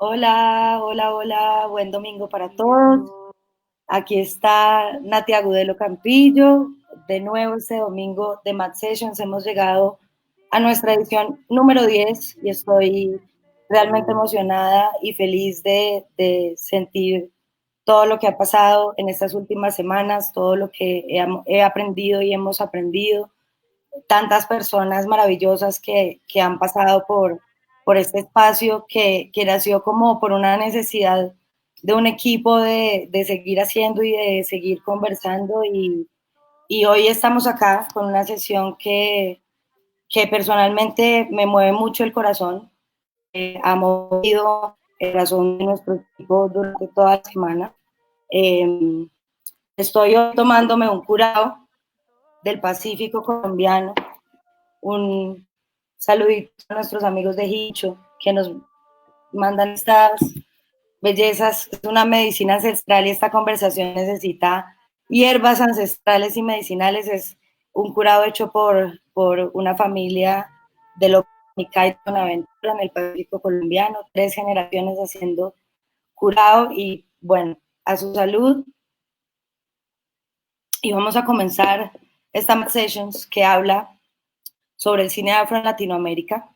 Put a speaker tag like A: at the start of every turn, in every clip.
A: Hola, hola, hola, buen domingo para todos. Aquí está Nati Agudelo Campillo. De nuevo este domingo de Mad Sessions hemos llegado a nuestra edición número 10 y estoy realmente emocionada y feliz de sentir todo lo que ha pasado en estas últimas semanas, todo lo que he aprendido y hemos aprendido, tantas personas maravillosas que han pasado por este espacio que nació como por una necesidad de un equipo de seguir haciendo y de seguir conversando y hoy estamos acá con una sesión que personalmente me mueve mucho el corazón, ha movido el corazón de nuestro equipo durante toda la semana. Eh, Estoy hoy tomándome un curado del Pacífico colombiano. Un saludito a nuestros amigos de Hicho que nos mandan estas bellezas. Es una medicina ancestral y esta conversación necesita hierbas ancestrales y medicinales. Es un curado hecho por una familia de Locanica y Buenaventura en el Pacífico colombiano, 3 generaciones haciendo curado y bueno, a su salud. Y vamos a comenzar esta Sessions que habla sobre el cine afro en Latinoamérica,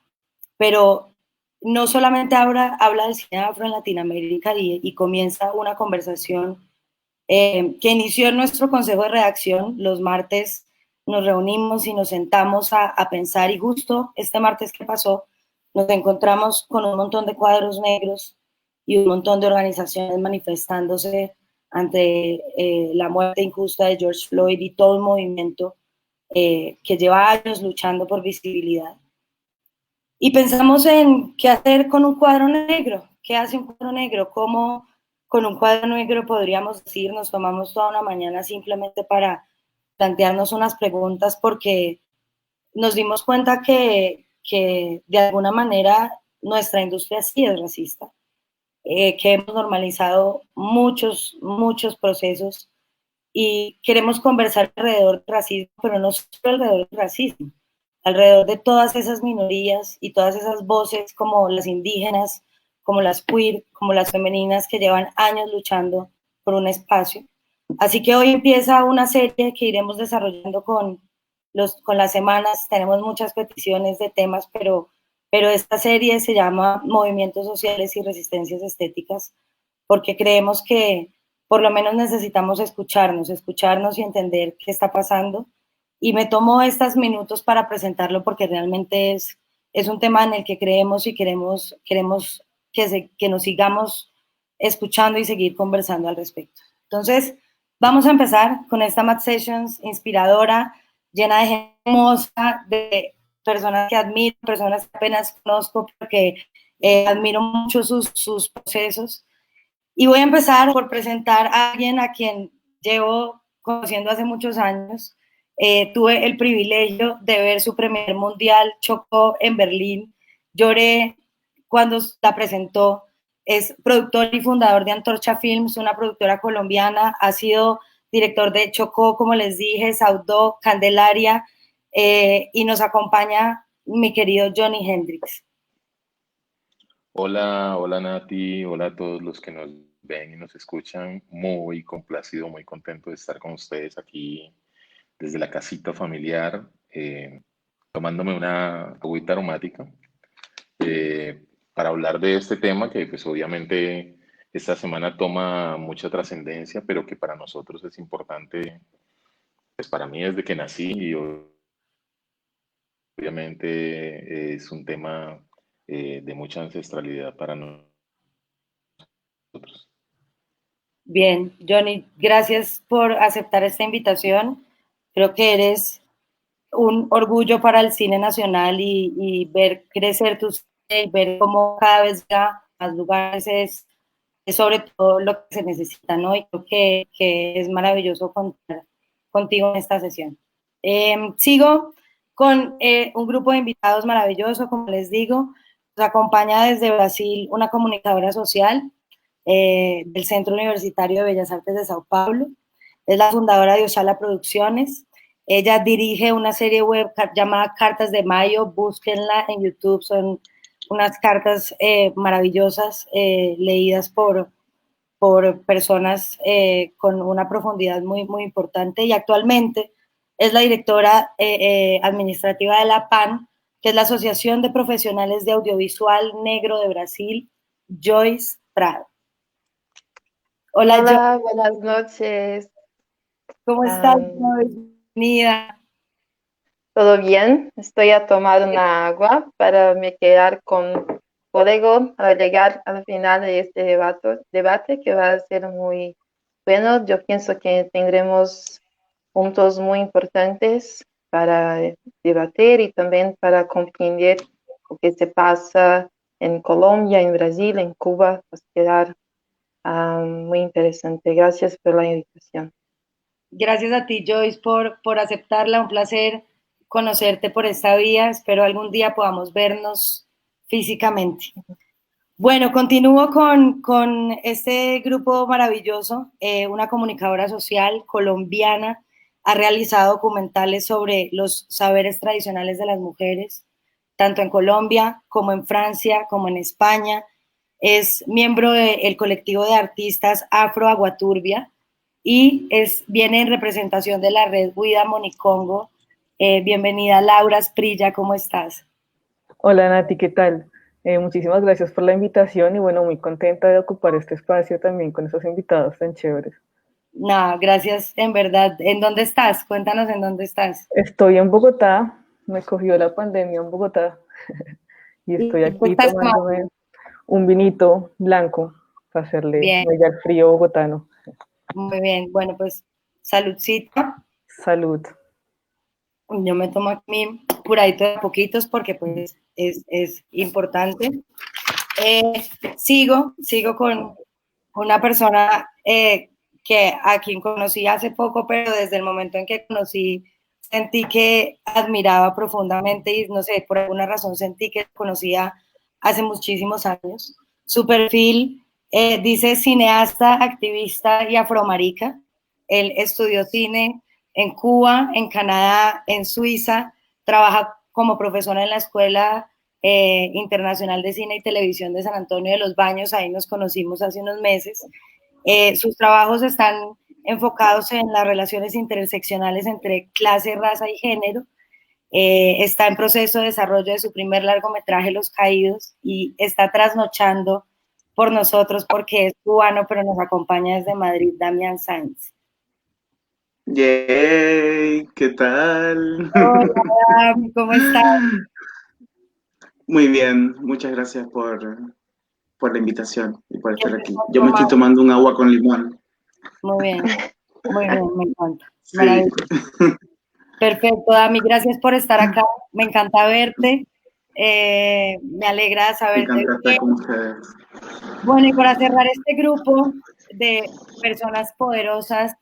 A: pero no solamente habla del cine afro en Latinoamérica y comienza una conversación que inició en nuestro consejo de redacción. Los martes nos reunimos y nos sentamos a pensar y justo este martes que pasó nos encontramos con un montón de cuadros negros y un montón de organizaciones manifestándose ante la muerte injusta de George Floyd y todo el movimiento que lleva años luchando por visibilidad. Y pensamos en qué hacer con un cuadro negro, qué hace un cuadro negro, cómo con un cuadro negro podríamos decir, nos tomamos toda una mañana simplemente para plantearnos unas preguntas porque nos dimos cuenta que de alguna manera nuestra industria sí es racista, que hemos normalizado muchos procesos y queremos conversar alrededor del racismo, pero no solo alrededor del racismo, alrededor de todas esas minorías y todas esas voces como las indígenas, como las queer, como las femeninas que llevan años luchando por un espacio. Así que hoy empieza una serie que iremos desarrollando con las semanas. Tenemos muchas peticiones de temas, pero esta serie se llama Movimientos Sociales y Resistencias Estéticas, porque creemos que por lo menos necesitamos escucharnos y entender qué está pasando. Y me tomo estos minutos para presentarlo porque realmente es un tema en el que creemos y queremos que nos sigamos escuchando y seguir conversando al respecto. Entonces, vamos a empezar con esta Mad Sessions inspiradora, llena de gente hermosa, de personas que admiro, personas que apenas conozco, porque admiro mucho sus procesos. Y voy a empezar por presentar a alguien a quien llevo conociendo hace muchos años. Tuve el privilegio de ver su primer mundial Chocó en Berlín. Lloré cuando la presentó. Es productor y fundador de Antorcha Films, una productora colombiana. Ha sido director de Chocó, como les dije, Saudó, Candelaria, y nos acompaña mi querido Johnny Hendrix.
B: Hola, hola Nati, hola a todos los que nos ven y nos escuchan. Muy complacido, muy contento de estar con ustedes aquí desde la casita familiar, tomándome una agüita aromática eh, para hablar de este tema que pues obviamente esta semana toma mucha trascendencia, pero que para nosotros es importante, pues para mí desde que nací y obviamente es un tema de mucha ancestralidad para nosotros.
A: Bien, Johnny, gracias por aceptar esta invitación. Creo que eres un orgullo para el cine nacional y ver crecer tu cine y ver cómo cada vez va a más lugares es sobre todo lo que se necesita, ¿no? Y creo que es maravilloso contar contigo en esta sesión. Sigo con un grupo de invitados maravilloso, como les digo. Nos acompaña desde Brasil una comunicadora social del Centro Universitario de Bellas Artes de Sao Paulo. Es la fundadora de Oshala Producciones. Ella dirige una serie web llamada Cartas de Mayo. Búsquenla en YouTube, son unas cartas maravillosas leídas por personas con una profundidad muy, muy importante, y actualmente es la directora administrativa de la PAN, que es la Asociación de Profesionales de Audiovisual Negro de Brasil, Joyce Prado. Hola, Joyce.
C: Hola, buenas noches.
A: ¿Cómo estás, Joyce? Bienvenida.
C: ¿Todo bien? Estoy a tomar una agua para me quedar con código para llegar al final de este debate que va a ser muy bueno. Yo pienso que tendremos puntos muy importantes para debatir y también para comprender lo que se pasa en Colombia, en Brasil, en Cuba. Va a quedar muy interesante. Gracias por la invitación.
A: Gracias a ti, Joyce, por aceptarla. Un placer conocerte por esta vía. Espero algún día podamos vernos físicamente. Bueno, continúo con este grupo maravilloso. Una comunicadora social colombiana ha realizado documentales sobre los saberes tradicionales de las mujeres, tanto en Colombia como en Francia, como en España. Es miembro del colectivo de artistas Afro Aguaturbia y viene en representación de la red Huida Monicongo. Bienvenida, Laura Asprilla, ¿cómo estás?
D: Hola Nati, ¿qué tal? Muchísimas gracias por la invitación y bueno, muy contenta de ocupar este espacio también con esos invitados tan chéveres.
A: No, gracias, en verdad. ¿En dónde estás? Cuéntanos en dónde estás.
D: Estoy en Bogotá, me cogió la pandemia en Bogotá y estoy
A: ¿Y qué
D: aquí
A: estás tomando?
D: tomándome un vinito blanco para hacerle
A: Bien,
D: ya el frío bogotano.
A: muy bien. Bueno, pues saludcita.
D: Salud.
A: Yo me tomo aquí mi puradito de poquitos porque pues es importante. Sigo con una persona que a quien conocí hace poco, pero desde el momento en que conocí sentí que admiraba profundamente y no sé, por alguna razón sentí que conocía hace muchísimos años. Su perfil dice cineasta, activista y afromarica. Él estudió cine en Cuba, en Canadá, en Suiza, trabaja como profesora en la Escuela Internacional de Cine y Televisión de San Antonio de los Baños, ahí nos conocimos hace unos meses. Sus trabajos están enfocados en las relaciones interseccionales entre clase, raza y género. Está en proceso de desarrollo de su primer largometraje, Los Caídos, y está trasnochando por nosotros porque es cubano, pero nos acompaña desde Madrid, Damián Sáenz.
E: Yay, ¿qué tal?
A: Hola, Dami, ¿cómo estás?
E: Muy bien, muchas gracias por la invitación y por
A: ¿Qué
E: estar aquí.
A: hemos
E: Yo me estoy
A: tomado?
E: tomando un agua con limón.
A: Muy bien, me encanta.
E: Sí,
A: Maravilloso. Perfecto, Dami, gracias por estar acá. Me encanta verte. Me alegra
E: me
A: saberte
E: encanta estar
A: bien.
E: con ustedes.
A: Bueno, y para cerrar este grupo de personas poderosas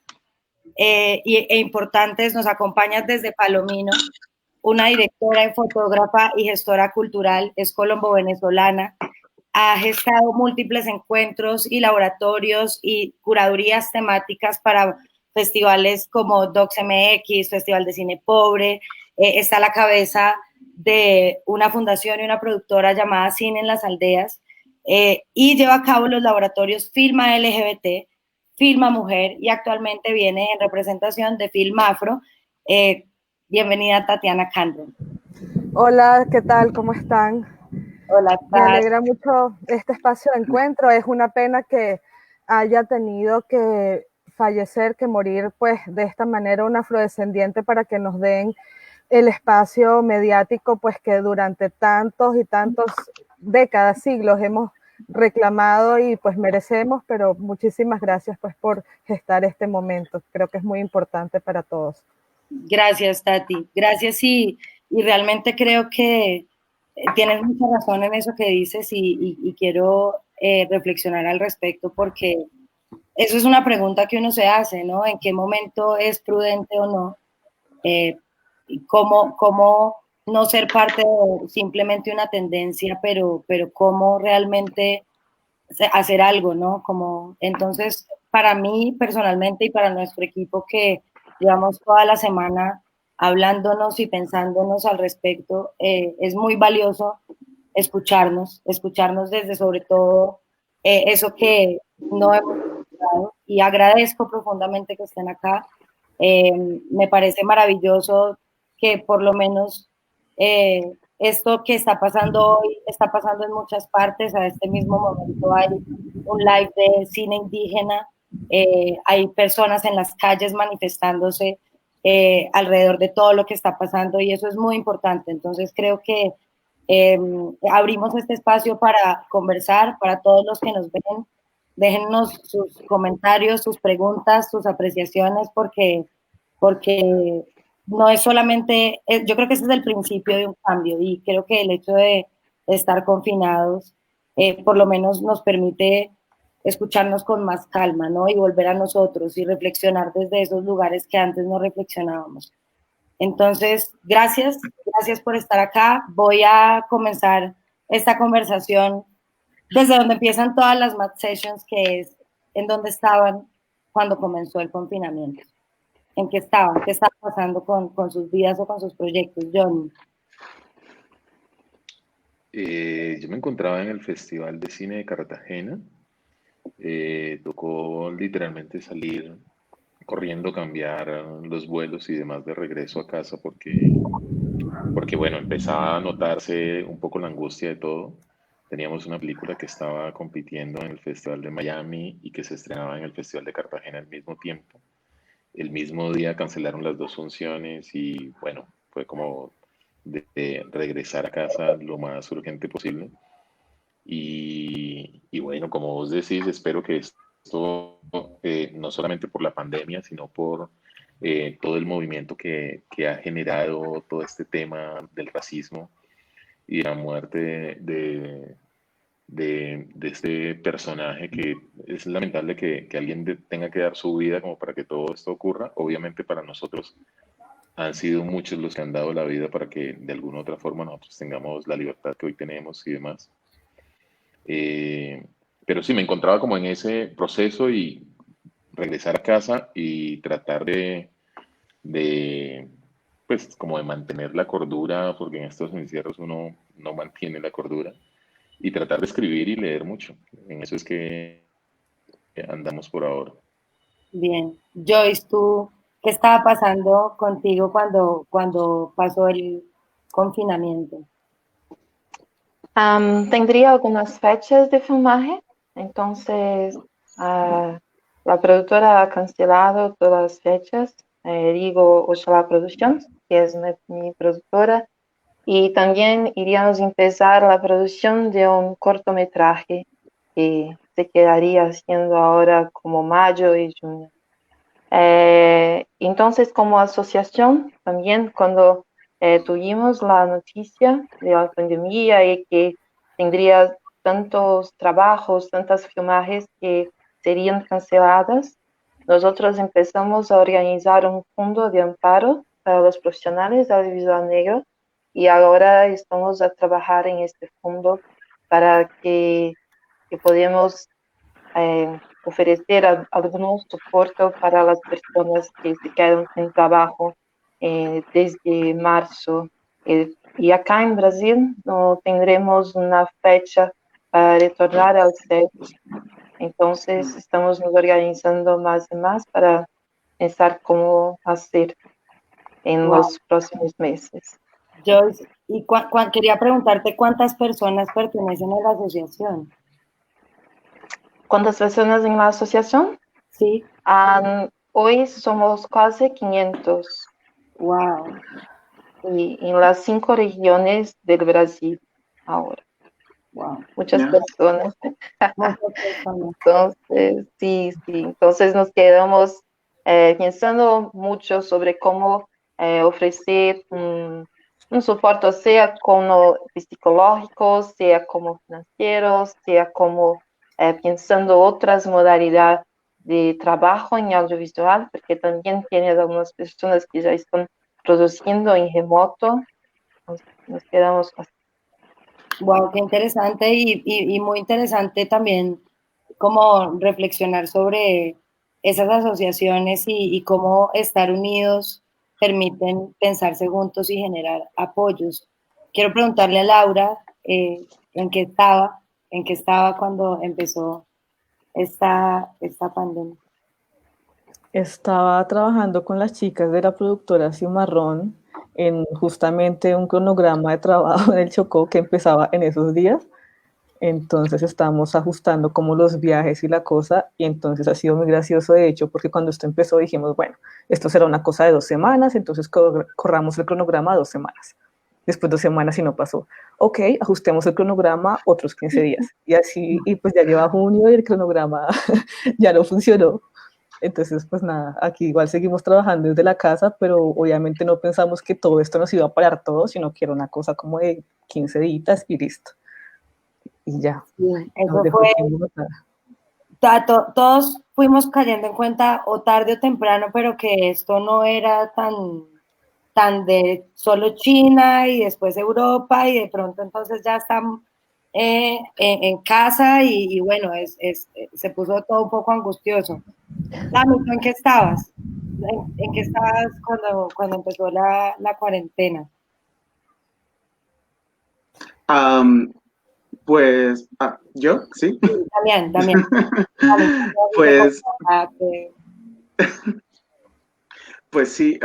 A: e importantes, nos acompañas desde Palomino, una directora y fotógrafa y gestora cultural, es colombo-venezolana, ha gestado múltiples encuentros y laboratorios y curadurías temáticas para festivales como DocsMX, Festival de Cine Pobre, está a la cabeza de una fundación y una productora llamada Cine en las Aldeas, y lleva a cabo los laboratorios Filma LGBT, Filma Mujer, y actualmente viene en representación de Film Afro. Bienvenida, Tatiana Candron.
F: Hola, ¿qué tal? ¿Cómo están?
A: Hola,
F: Me
A: Tati.
F: alegra mucho este espacio de encuentro. Es una pena que haya tenido que fallecer, que morir, pues, de esta manera un afrodescendiente para que nos den el espacio mediático, pues, que durante tantos y tantos décadas, siglos hemos reclamado y pues merecemos, pero muchísimas gracias pues por gestar este momento. Creo que es muy importante para todos.
A: Gracias, Tati. Gracias y realmente creo que tienes mucha razón en eso que dices y quiero reflexionar al respecto porque eso es una pregunta que uno se hace, ¿no? ¿En qué momento es prudente o no? ¿Cómo no ser parte de simplemente una tendencia, pero cómo realmente hacer algo, ¿no? Como, entonces, para mí personalmente y para nuestro equipo que llevamos toda la semana hablándonos y pensándonos al respecto, es muy valioso escucharnos desde sobre todo eso que no hemos escuchado. Y agradezco profundamente que estén acá. Me parece maravilloso que por lo menos esto que está pasando hoy está pasando en muchas partes. A este mismo momento hay un live de cine indígena, hay personas en las calles manifestándose alrededor de todo lo que está pasando y eso es muy importante. Entonces creo que abrimos este espacio para conversar, para todos los que nos ven. Déjennos sus comentarios, sus preguntas, sus apreciaciones, porque no es solamente, yo creo que ese es el principio de un cambio y creo que el hecho de estar confinados por lo menos nos permite escucharnos con más calma, ¿no? Y volver a nosotros y reflexionar desde esos lugares que antes no reflexionábamos. Entonces, gracias por estar acá. Voy a comenzar esta conversación desde donde empiezan todas las Mad Sessions, que es en donde estaban cuando comenzó el confinamiento. ¿En qué estaban? ¿Qué estaba pasando con sus vidas o con sus proyectos, Johnny?
B: Yo me encontraba en el Festival de Cine de Cartagena. Tocó literalmente salir corriendo, cambiar los vuelos y demás de regreso a casa porque bueno, empezaba a notarse un poco la angustia de todo. Teníamos una película que estaba compitiendo en el Festival de Miami y que se estrenaba en el Festival de Cartagena al mismo tiempo. El mismo día cancelaron las dos funciones y bueno, fue como de regresar a casa lo más urgente posible. Y bueno, como vos decís, espero que esto, no solamente por la pandemia, sino por todo el movimiento que ha generado todo este tema del racismo y la muerte de este personaje, que es lamentable que alguien tenga que dar su vida como para que todo esto ocurra. Obviamente para nosotros han sido muchos los que han dado la vida para que de alguna u otra forma nosotros tengamos la libertad que hoy tenemos y demás. Eh, pero sí, me encontraba como en ese proceso y regresar a casa y tratar de, pues, como de mantener la cordura, porque en estos encierros uno no mantiene la cordura, y tratar de escribir y leer mucho. En eso es que andamos por ahora.
A: Bien. Joyce, ¿tú qué estaba pasando contigo cuando pasó el confinamiento?
C: Tendría algunas fechas de filmaje, entonces la productora ha cancelado todas las fechas. Digo Oxalá Productions, que es mi productora, y también iríamos a empezar la producción de un cortometraje que se quedaría haciendo ahora como mayo y junio. Entonces, como asociación, también cuando tuvimos la noticia de la pandemia y que tendría tantos trabajos, tantas filmajes que serían canceladas, nosotros empezamos a organizar un fondo de amparo para los profesionales del audiovisual negro y ahora estamos a trabajar en este fondo para que podamos ofrecer algunos soporte para las personas que se quedan sin trabajo desde marzo. Y acá en Brasil no tendremos una fecha para retornar al set. Entonces estamos nos organizando más y más para pensar cómo hacer en los próximos meses.
A: Joyce, y quería preguntarte cuántas personas pertenecen a la asociación.
C: ¿Cuántas personas en la asociación?
A: Sí.
C: Hoy somos casi 500.
A: Wow.
C: Y en las 5 regiones del Brasil ahora.
A: Wow.
C: Muchas personas.
A: Muchas personas.
C: Entonces, sí. Entonces nos quedamos pensando mucho sobre cómo ofrecer un soporte, sea como psicológico, sea como financiero, sea como pensando otras modalidades de trabajo en audiovisual, porque también tiene algunas personas que ya están produciendo en remoto. Nos quedamos así.
A: Wow, qué interesante y muy interesante también como reflexionar sobre esas asociaciones y cómo estar unidos permiten pensarse juntos y generar apoyos. Quiero preguntarle a Laura, en qué estaba cuando empezó esta pandemia.
D: Estaba trabajando con las chicas de la productora Cimarrón en justamente un cronograma de trabajo en el Chocó que empezaba en esos días. Entonces estábamos ajustando como los viajes y la cosa, y entonces ha sido muy gracioso de hecho, porque cuando esto empezó dijimos, bueno, esto será una cosa de 2 semanas, entonces corramos el cronograma 2 semanas. Después 2 semanas y no pasó. Ok, ajustemos el cronograma otros 15 días. Y así, y pues ya lleva junio y el cronograma ya no funcionó. Entonces, pues nada, aquí igual seguimos trabajando desde la casa, pero obviamente no pensamos que todo esto nos iba a parar todo, sino que era una cosa como de 15 días y listo. Y ya,
A: Sí,
D: nos
A: eso
D: dejó
A: fue,
D: aquí en Bogotá.
A: todos fuimos cayendo en cuenta o tarde o temprano, pero que esto no era tan de solo China y después Europa y de pronto entonces ya están en casa y bueno, se puso todo un poco angustioso. Dami, ¿tú en qué estabas? ¿En qué estabas cuando empezó la cuarentena?
E: Pues, ¿yo? Sí.
A: También. Dami,
E: Pues,
A: que-
E: pues sí,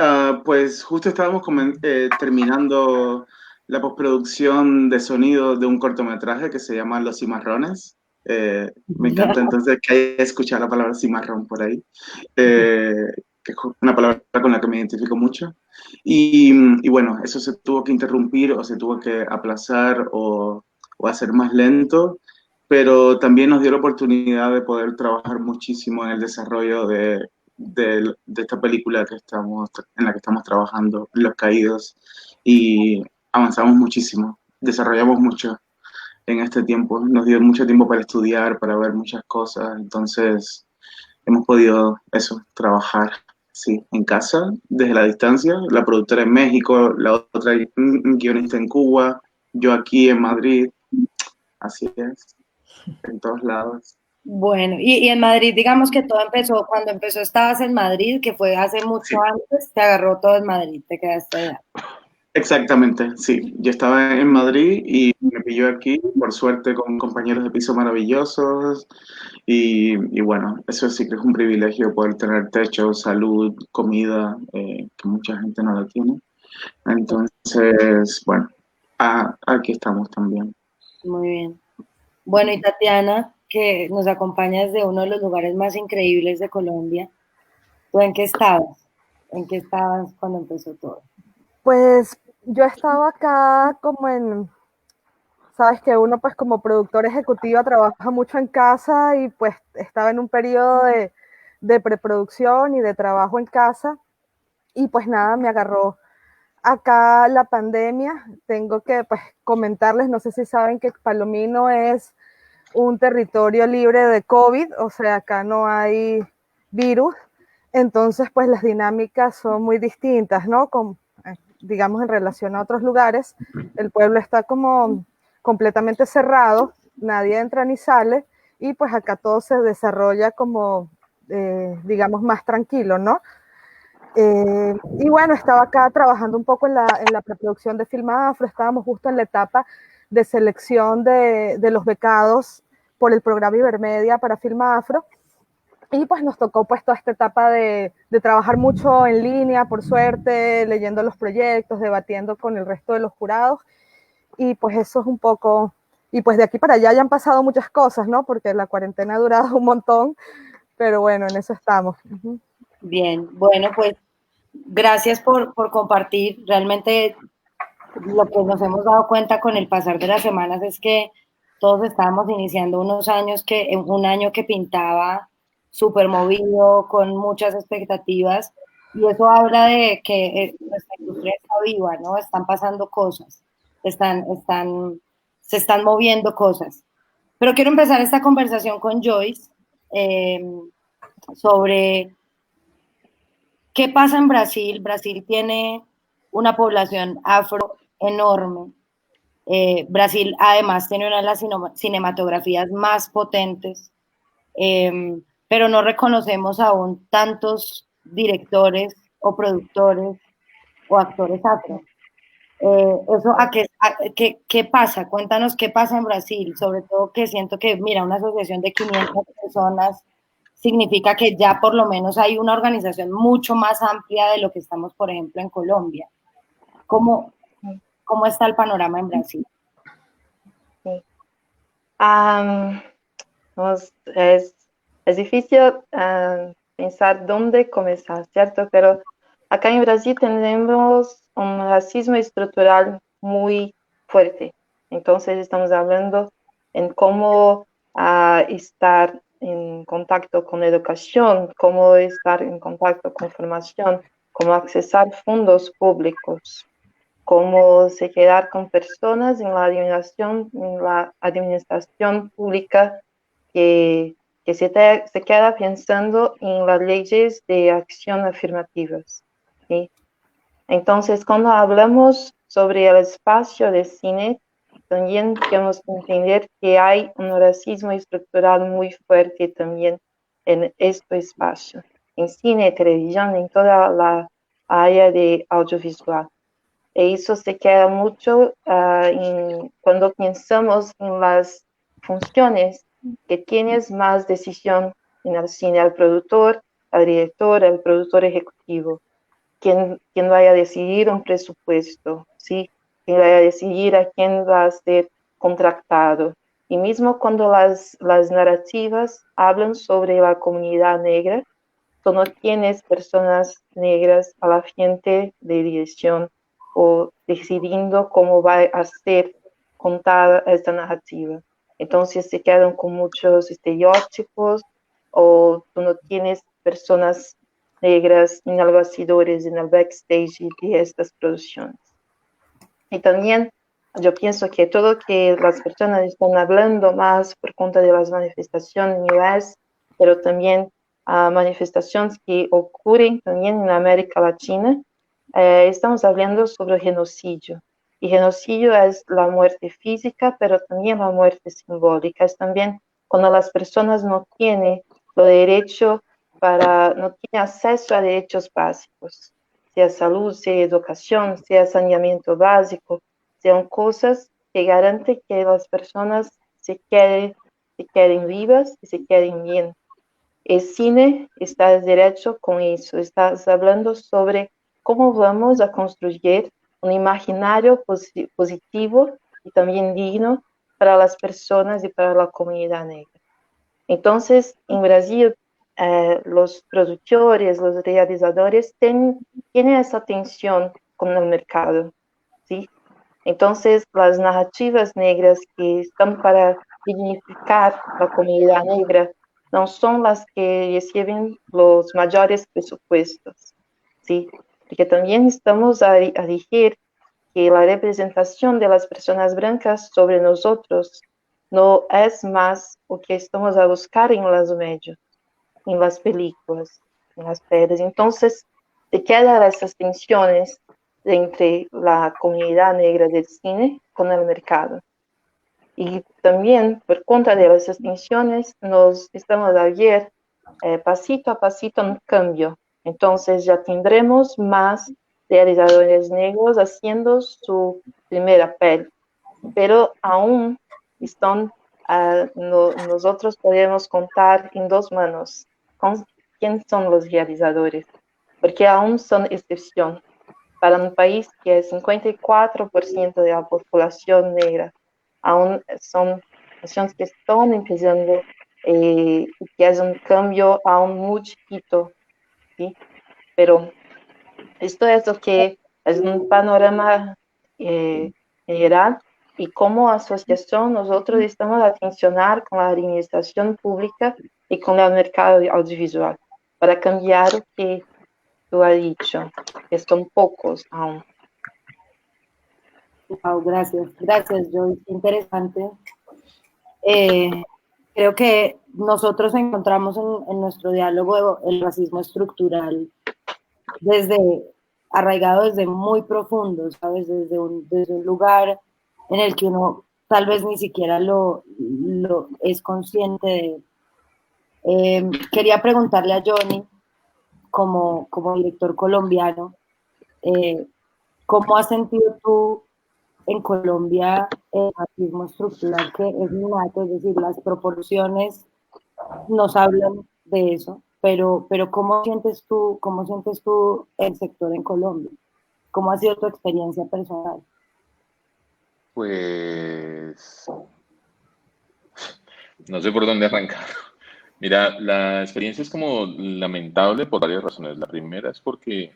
E: pues justo estábamos terminando la postproducción de sonido de un cortometraje que se llama Los Cimarrones. Me encanta entonces que haya escuchado la palabra cimarrón por ahí, eh, que es una palabra con la que me identifico mucho. Y bueno, eso se tuvo que interrumpir o se tuvo que aplazar o hacer más lento, pero también nos dio la oportunidad de poder trabajar muchísimo en el desarrollo de esta película en la que estamos trabajando, Los Caídos, y avanzamos muchísimo, desarrollamos mucho en este tiempo, nos dio mucho tiempo para estudiar, para ver muchas cosas, entonces hemos podido eso, trabajar, sí, en casa, desde la distancia, la productora en México, la otra guionista en Cuba, yo aquí en Madrid, así es, en todos lados.
A: Bueno, y en Madrid, digamos que todo empezó, cuando empezó estabas en Madrid, que fue hace mucho
E: Sí.
A: antes, te agarró todo en Madrid, te quedaste allá.
E: Exactamente, sí. Yo estaba en Madrid y me pilló aquí, por suerte, con compañeros de piso maravillosos. Y bueno, eso sí que es un privilegio poder tener techo, salud, comida, que mucha gente no la tiene. Entonces, bueno, aquí estamos también.
A: Muy bien. Bueno, y Tatiana, que nos acompaña desde uno de los lugares más increíbles de Colombia, ¿tú en qué estabas? ¿En qué estabas cuando empezó todo?
F: Pues yo estaba acá como sabes que uno pues como productora ejecutiva trabaja mucho en casa y pues estaba en un periodo de preproducción y de trabajo en casa y pues nada, me agarró acá la pandemia. Tengo que pues comentarles, no sé si saben que Palomino es un territorio libre de COVID, o sea, acá no hay virus, entonces pues las dinámicas son muy distintas, ¿no? Digamos en relación a otros lugares, el pueblo está como completamente cerrado, nadie entra ni sale y pues acá todo se desarrolla como, digamos, más tranquilo, ¿no? Y bueno, estaba acá trabajando un poco en la preproducción de Film Afro, estábamos justo en la etapa de selección de los becados por el programa Ibermedia para Film Afro, y pues nos tocó pues toda esta etapa de trabajar mucho en línea, por suerte, leyendo los proyectos, debatiendo con el resto de los jurados, y pues eso es un poco, y pues de aquí para allá ya han pasado muchas cosas, ¿no? Porque la cuarentena ha durado un montón, pero bueno, en eso estamos. Uh-huh.
A: Bien, bueno, pues gracias por compartir. Realmente lo que nos hemos dado cuenta con el pasar de las semanas es que todos estábamos iniciando un año que pintaba súper movido, con muchas expectativas, y eso habla de que nuestra industria está viva, ¿no? Están pasando cosas, se están moviendo cosas. Pero quiero empezar esta conversación con Joyce eh, sobre qué pasa en Brasil. Brasil tiene una población afro enorme. Brasil además tiene una de las cinematografías más potentes, pero no reconocemos aún tantos directores o productores o actores afro. Eso, ¿qué pasa? Cuéntanos qué pasa en Brasil, sobre todo que siento que, mira, una asociación de 500 personas significa que ya por lo menos hay una organización mucho más amplia de lo que estamos, por ejemplo, en Colombia. ¿Cómo, cómo está el panorama en Brasil?
C: Sí. Es difícil pensar dónde comenzar, ¿cierto? Pero acá en Brasil tenemos un racismo estructural muy fuerte. Entonces estamos hablando en cómo estar en contacto con educación, cómo estar en contacto con formación, cómo accesar fondos públicos, cómo se quedar con personas en la administración pública que se queda pensando en las leyes de acción afirmativas, ¿sí? Entonces, cuando hablamos sobre el espacio de cine, también tenemos que entender que hay un racismo estructural muy fuerte también en este espacio, en cine, televisión, en toda la área de audiovisual. E eso se queda mucho cuando pensamos en las funciones que tienes más decisión en el cine, el productor, el director, el productor ejecutivo, quien vaya a decidir un presupuesto, ¿sí? Quien vaya a decidir a quién va a ser contratado. Y mismo cuando las narrativas hablan sobre la comunidad negra, tú no tienes personas negras a la frente de dirección o decidiendo cómo va a ser contada esta narrativa. Entonces se quedan con muchos estereotipos o tú no tienes personas negras en el bastidores, en el backstage de estas producciones. Y también yo pienso que todo que las personas están hablando más por cuenta de las manifestaciones en US, pero también manifestaciones que ocurren también en América Latina, estamos hablando sobre genocidio. Y genocidio es la muerte física, pero también la muerte simbólica. Es también cuando las personas no tienen lo derecho no tienen acceso a derechos básicos, sea salud, sea educación, sea saneamiento básico, sean cosas que garanten que las personas se queden vivas y se queden bien. El cine está derecho con eso, estás hablando sobre cómo vamos a construir un imaginario positivo y también digno para las personas y para la comunidad negra. Entonces, en Brasil, los productores, los realizadores tienen esa tensión con el mercado, ¿sí? Entonces, las narrativas negras que están para dignificar la comunidad negra no son las que reciben los mayores presupuestos, ¿sí? Porque también estamos a decir que la representación de las personas blancas sobre nosotros no es más lo que estamos a buscar en los medios, en las películas, en las redes. Entonces, se quedan esas tensiones entre la comunidad negra del cine con el mercado. Y también, por cuenta de esas tensiones, nos estamos a ver pasito a pasito un cambio. Entonces, ya tendremos más realizadores negros haciendo su primera peli, pero aún están, nosotros podemos contar en dos manos con quién son los realizadores, porque aún son excepción para un país que es 54% de la población negra. Aún son naciones que están empezando y que es un cambio aún muy chiquito, ¿sí? Pero esto es lo que es un panorama general y como asociación nosotros estamos a funcionar con la administración pública y con el mercado audiovisual para cambiar lo que tú has dicho, que son pocos aún.
A: Wow, gracias, Joyce, interesante. Creo que nosotros encontramos en nuestro diálogo el racismo estructural arraigado desde muy profundo, ¿sabes? Desde un lugar en el que uno tal vez ni siquiera lo es consciente de. Quería preguntarle a Johnny, como director colombiano, ¿cómo has sentido tú en Colombia el racismo estructural que es innato? Es decir, las proporciones nos hablan de eso, pero cómo sientes tú el sector en Colombia? ¿Cómo ha sido tu experiencia personal?
B: Pues no sé por dónde arrancar. Mira, la experiencia es como lamentable por varias razones. La primera es porque,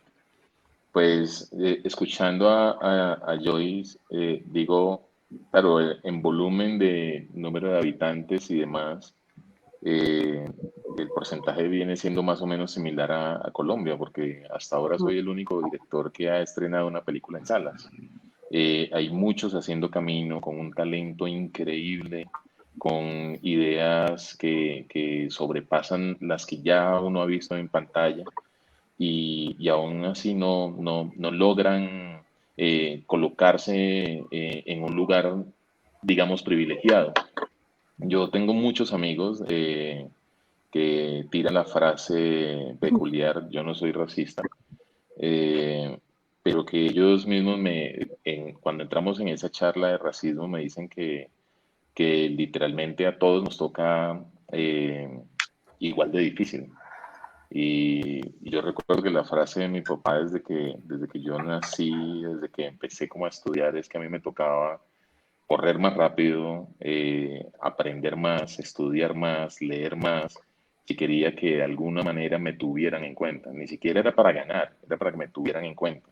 B: pues, escuchando a Joyce, digo, claro, en volumen de número de habitantes y demás, eh, el porcentaje viene siendo más o menos similar a Colombia, porque hasta ahora soy el único director que ha estrenado una película en salas. Hay muchos haciendo camino con un talento increíble, con ideas que sobrepasan las que ya uno ha visto en pantalla y aún así no logran colocarse en un lugar, digamos, privilegiado. Yo tengo muchos amigos que tiran la frase peculiar, yo no soy racista, eh, pero que ellos mismos cuando entramos en esa charla de racismo me dicen que literalmente a todos nos toca igual de difícil. Y yo recuerdo que la frase de mi papá desde que yo nací, desde que empecé como a estudiar, es que a mí me tocaba correr más rápido, aprender más, estudiar más, leer más, si quería que de alguna manera me tuvieran en cuenta. Ni siquiera era para ganar, era para que me tuvieran en cuenta.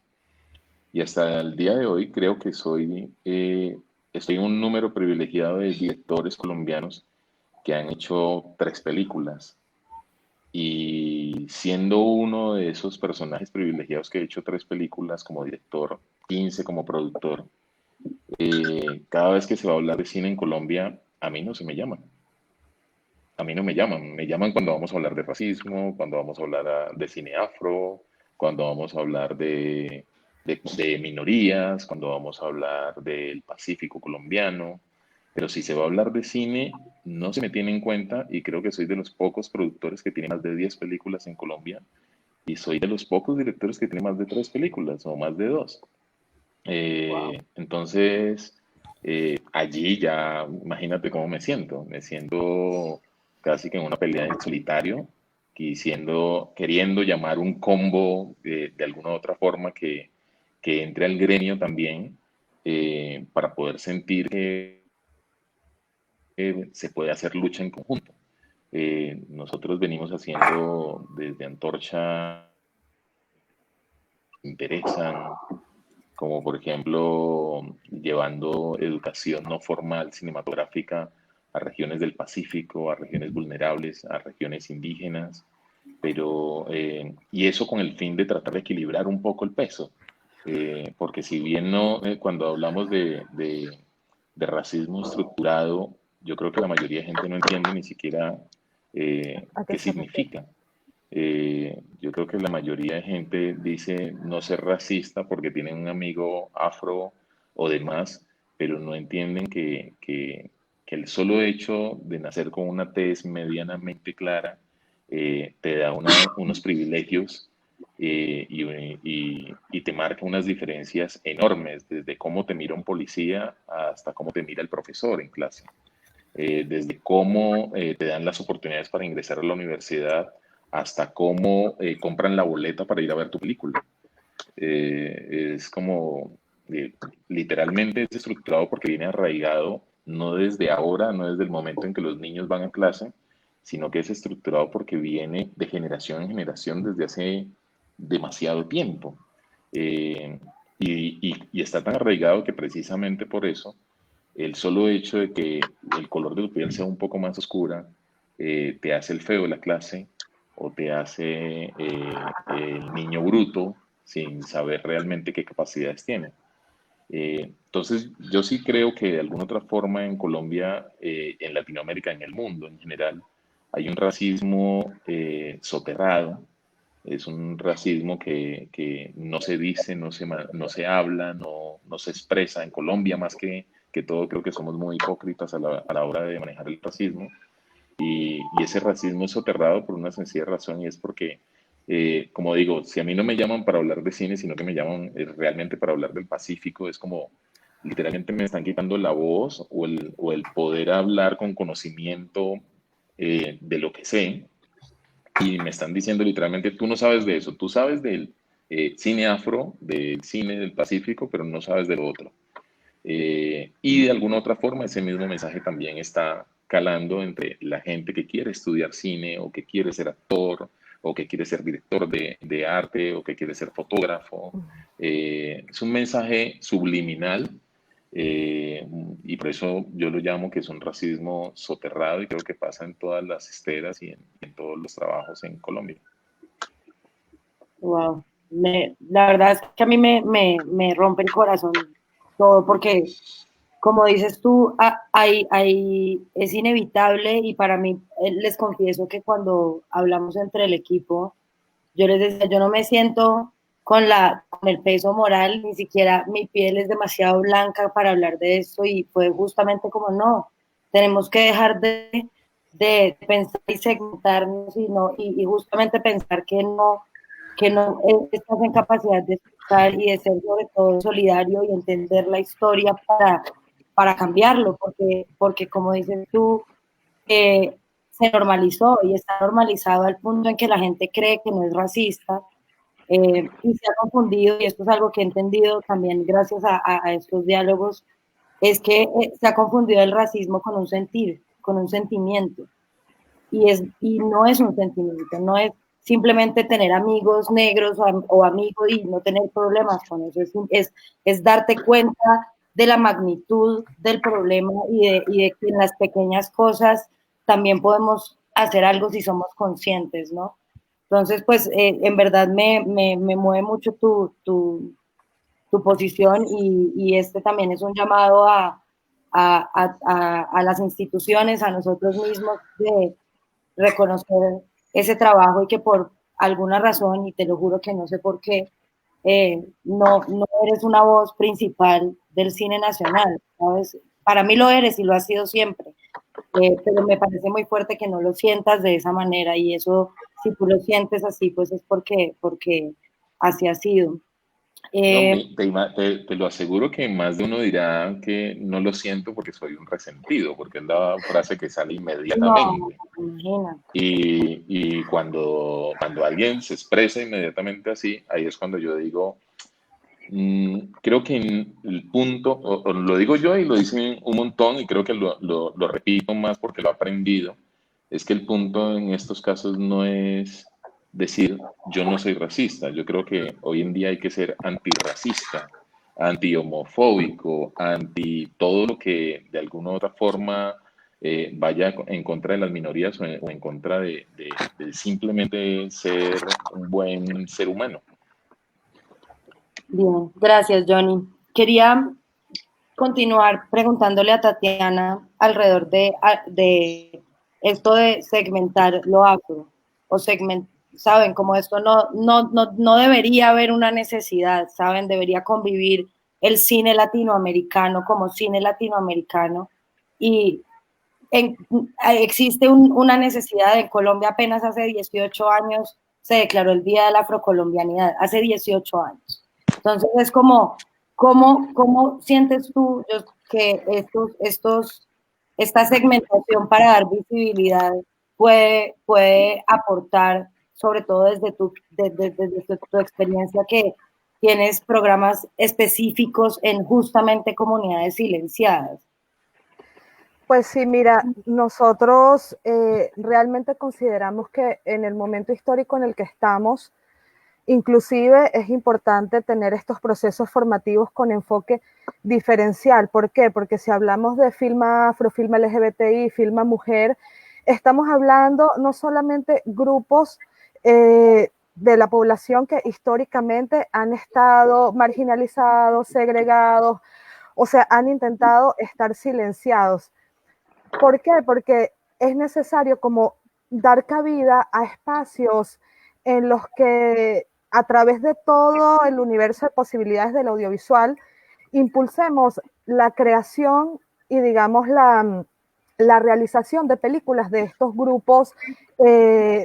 B: Y hasta el día de hoy creo que estoy en un número privilegiado de directores colombianos que han hecho 3 películas. Y siendo uno de esos personajes privilegiados que ha hecho 3 películas como director, 15 como productor, cada vez que se va a hablar de cine en Colombia, a mí no se me llaman. A mí no me llaman cuando vamos a hablar de racismo, cuando vamos a hablar de cine afro, cuando vamos a hablar de minorías, cuando vamos a hablar del Pacífico colombiano, pero si se va a hablar de cine, no se me tiene en cuenta y creo que soy de los pocos productores que tiene más de 10 películas en Colombia y soy de los pocos directores que tiene más de 3 películas o más de 2. Entonces, allí ya, imagínate cómo me siento. Me siento casi que en una pelea en solitario, queriendo llamar un combo de alguna u otra forma que entre al gremio también para poder sentir que se puede hacer lucha en conjunto. Nosotros venimos haciendo desde Antorcha, interesan, como por ejemplo llevando educación no formal cinematográfica a regiones del Pacífico, a regiones vulnerables, a regiones indígenas, y eso con el fin de tratar de equilibrar un poco el peso, porque si bien no, cuando hablamos de racismo estructurado, yo creo que la mayoría de gente no entiende ni siquiera
F: ¿A qué
B: qué
F: se refiere?
B: significa. Yo creo que la mayoría de gente dice no ser racista porque tienen un amigo afro o demás, pero no entienden que el solo hecho de nacer con una tez medianamente clara te da unos privilegios y te marca unas diferencias enormes, desde cómo te mira un policía hasta cómo te mira el profesor en clase, desde cómo te dan las oportunidades para ingresar a la universidad hasta cómo compran la boleta para ir a ver tu película. Es como, literalmente es estructurado porque viene arraigado, no desde ahora, no desde el momento en que los niños van a clase, sino que es estructurado porque viene de generación en generación desde hace demasiado tiempo. Eh, y está tan arraigado que precisamente por eso el solo hecho de que el color de tu piel sea un poco más oscura te hace el feo de la clase o te hace el niño bruto sin saber realmente qué capacidades tiene. Entonces, yo sí creo que de alguna otra forma en Colombia, en Latinoamérica, en el mundo en general, hay un racismo soterrado. Es un racismo que no se dice, no se habla, no se expresa. En Colombia, más que todo, creo que somos muy hipócritas a la hora de manejar el racismo. Y ese racismo es soterrado por una sencilla razón y es porque Como digo, si a mí no me llaman para hablar de cine, sino que me llaman realmente para hablar del Pacífico, es como literalmente me están quitando la voz o el poder hablar con conocimiento de lo que sé y me están diciendo literalmente, tú no sabes de eso, tú sabes del cine afro, del cine del Pacífico, pero no sabes de lo otro. Y de alguna otra forma ese mismo mensaje también está calando entre la gente que quiere estudiar cine o que quiere ser actor o que quiere ser director de arte o que quiere ser fotógrafo. Es un mensaje subliminal eh, y por eso yo lo llamo que es un racismo soterrado y creo que pasa en todas las esferas y en todos los trabajos en Colombia.
A: Wow. La verdad es que a mí me rompe el corazón todo porque, como dices tú, es inevitable y para mí, les confieso que cuando hablamos entre el equipo, yo les decía, yo no me siento con el peso moral, ni siquiera mi piel es demasiado blanca para hablar de esto y fue justamente como no, tenemos que dejar de pensar y segmentarnos y justamente pensar que no estás en capacidad de escuchar y de ser sobre todo solidario y entender la historia para cambiarlo, porque como dices tú, se normalizó y está normalizado al punto en que la gente cree que no es racista y se ha confundido, y esto es algo que he entendido también gracias a estos diálogos, es que se ha confundido el racismo con un sentir, con un sentimiento y no es un sentimiento, no es simplemente tener amigos negros o amigos y no tener problemas con eso, es darte cuenta de la magnitud del problema y de que en las pequeñas cosas también podemos hacer algo si somos conscientes, ¿no? Entonces, pues en verdad me mueve mucho tu posición y este también es un llamado a las instituciones, a nosotros mismos, de reconocer ese trabajo y que por alguna razón, y te lo juro que no sé por qué, no eres una voz principal del cine nacional, ¿sabes? Para mí lo eres y lo has sido siempre, pero me parece muy fuerte que no lo sientas de esa manera y eso, si tú lo sientes así, pues es porque así ha sido.
B: No,
A: Eh,
B: te lo aseguro que más de uno dirá que no lo siento porque soy un resentido, porque es la frase que sale
A: no,
B: inmediatamente.
A: imagina.
B: Y cuando alguien se expresa inmediatamente así, ahí es cuando yo digo, creo que el punto, o lo digo yo y lo dicen un montón y creo que lo repito más porque lo he aprendido, es que el punto en estos casos no es decir yo no soy racista, yo creo que hoy en día hay que ser antirracista, antihomofóbico, anti todo lo que de alguna u otra forma vaya en contra de las minorías o en contra de simplemente ser un buen ser humano.
A: Bien, gracias, Johnny. Quería continuar preguntándole a Tatiana alrededor de esto de segmentar lo afro, o saben, como esto no debería haber una necesidad, saben, debería convivir el cine latinoamericano como cine latinoamericano y existe una necesidad. En Colombia apenas hace 18 años se declaró el Día de la Afrocolombianidad, hace 18 años. Entonces es como, ¿cómo sientes tú que esta segmentación para dar visibilidad puede aportar, sobre todo desde tu experiencia que tienes programas específicos en justamente comunidades silenciadas?
F: Pues sí, mira, nosotros realmente consideramos que en el momento histórico en el que estamos, inclusive es importante tener estos procesos formativos con enfoque diferencial. ¿Por qué? Porque si hablamos de filma afro, filma LGBTI, filma mujer, estamos hablando no solamente grupos de la población que históricamente han estado marginalizados, segregados, o sea, han intentado estar silenciados. ¿Por qué? Porque es necesario como dar cabida a espacios en los que a través de todo el universo de posibilidades del audiovisual impulsemos la creación y digamos la realización de películas de estos grupos,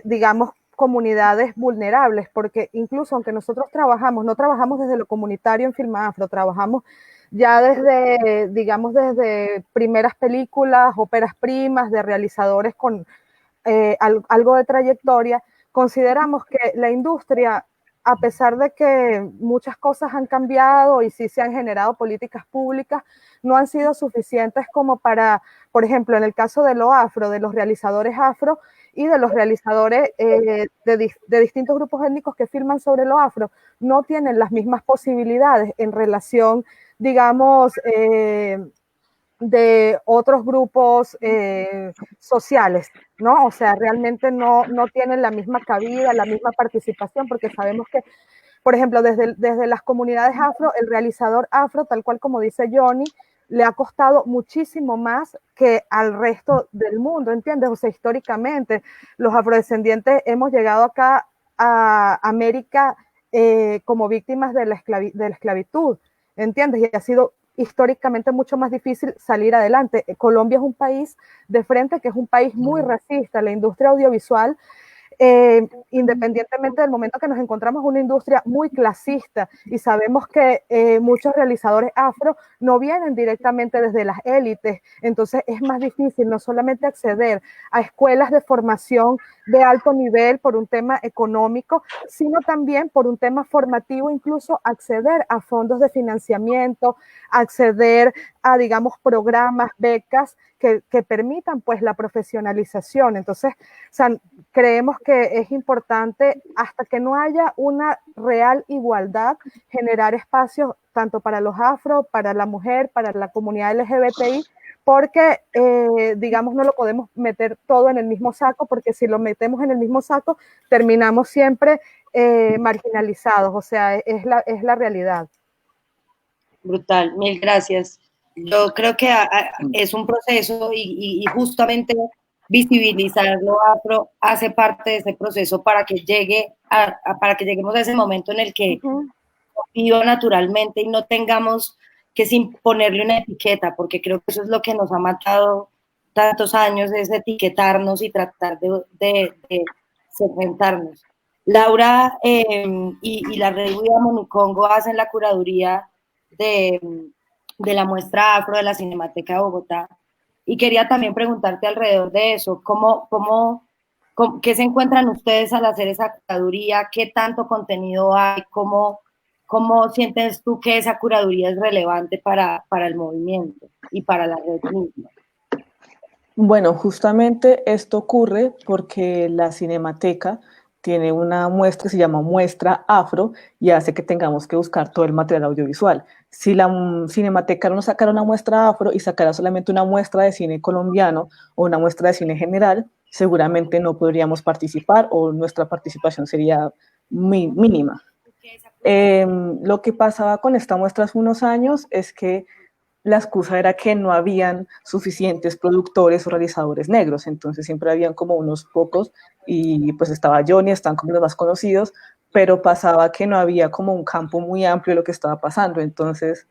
F: digamos, comunidades vulnerables, porque incluso aunque nosotros no trabajamos desde lo comunitario en Firma Afro, trabajamos ya desde, digamos, desde primeras películas, óperas primas, de realizadores con algo de trayectoria. Consideramos que la industria, a pesar de que muchas cosas han cambiado y sí se han generado políticas públicas, no han sido suficientes como para, por ejemplo, en el caso de lo afro, de los realizadores afro y de los realizadores de distintos grupos étnicos que filman sobre lo afro, no tienen las mismas posibilidades en relación, digamos, de otros grupos sociales, ¿no? O sea, realmente no tienen la misma cabida, la misma participación, porque sabemos que, por ejemplo, desde las comunidades afro, el realizador afro, tal cual como dice Johnny, le ha costado muchísimo más que al resto del mundo, ¿entiendes? O sea, históricamente, los afrodescendientes hemos llegado acá a América como víctimas de la esclavitud, ¿entiendes? Y ha sido históricamente mucho más difícil salir adelante. Colombia es un país de frente que es un país muy racista. La industria audiovisual, independientemente del momento que nos encontramos, una industria muy clasista, y sabemos que muchos realizadores afro no vienen directamente desde las élites, entonces es más difícil no solamente acceder a escuelas de formación de alto nivel por un tema económico, sino también por un tema formativo, incluso acceder a fondos de financiamiento, acceder a, digamos, programas, becas que permitan pues la profesionalización. Entonces, o sea, creemos que es importante, hasta que no haya una real igualdad, generar espacios tanto para los afro, para la mujer, para la comunidad LGBTI, porque, digamos, no lo podemos meter todo en el mismo saco, porque si lo metemos en el mismo saco, terminamos siempre marginalizados, o sea, es la realidad.
A: Brutal, mil gracias. Yo creo que es un proceso y justamente visibilizar lo afro hace parte de ese proceso para que para que lleguemos a ese momento en el que viva naturalmente y no tengamos que ponerle una etiqueta, porque creo que eso es lo que nos ha matado tantos años, es etiquetarnos y tratar de segmentarnos. Laura y la Red Huida Monicongo hacen la curaduría de la muestra afro de la Cinemateca de Bogotá, y quería también preguntarte alrededor de eso, ¿qué se encuentran ustedes al hacer esa curaduría? ¿Qué tanto contenido hay? ¿Cómo sientes tú que esa curaduría es relevante para el movimiento y para la red misma?
D: Bueno, justamente esto ocurre porque la Cinemateca tiene una muestra que se llama Muestra Afro y hace que tengamos que buscar todo el material audiovisual. Si la Cinemateca no sacara una muestra afro y sacara solamente una muestra de cine colombiano o una muestra de cine general, seguramente no podríamos participar o nuestra participación sería muy mínima. Lo que pasaba con esta muestra hace unos años es que la excusa era que no habían suficientes productores o realizadores negros, entonces siempre habían como unos pocos, y pues estaba Johnny, están como los más conocidos, pero pasaba que no había como un campo muy amplio de lo que estaba pasando. Entonces,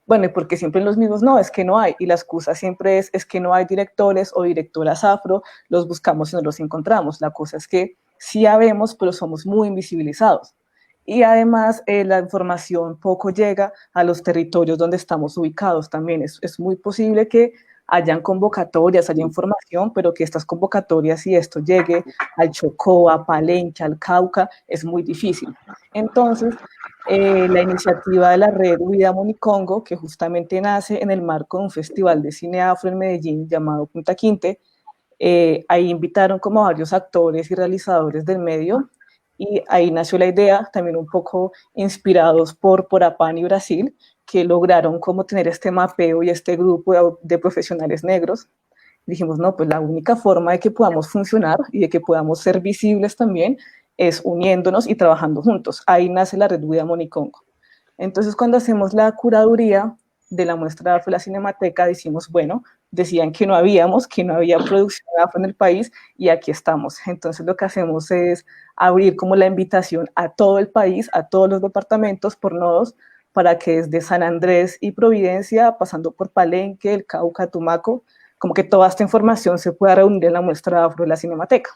D: bueno, y porque siempre los mismos, no, es que no hay, y la excusa siempre es que no hay directores o directoras afro, los buscamos y no los encontramos. La cosa es que sí habemos, pero somos muy invisibilizados. Y además la información poco llega a los territorios donde estamos ubicados también. Es muy posible que hayan convocatorias, haya información, pero que estas convocatorias y esto llegue al Chocó, a Palenque, al Cauca, es muy difícil. Entonces, la iniciativa de la Red Huida Monicongo, que justamente nace en el marco de un festival de cine afro en Medellín llamado Punta Quinte, ahí invitaron como varios actores y realizadores del medio, y ahí nació la idea, también un poco inspirados por APAN y Brasil, que lograron como tener este mapeo y este grupo de profesionales negros. Dijimos, no, pues la única forma de que podamos funcionar y de que podamos ser visibles también es uniéndonos y trabajando juntos. Ahí nace la Red Huida Monicongo. Entonces, cuando hacemos la curaduría de la muestra afro de la Cinemateca, decimos, bueno, decían que no había producción afro en el país y aquí estamos. Entonces, lo que hacemos es abrir como la invitación a todo el país, a todos los departamentos por nodos, para que desde San Andrés y Providencia, pasando por Palenque, el Cauca, Tumaco, como que toda esta información se pueda reunir en la muestra afro de la Cinemateca.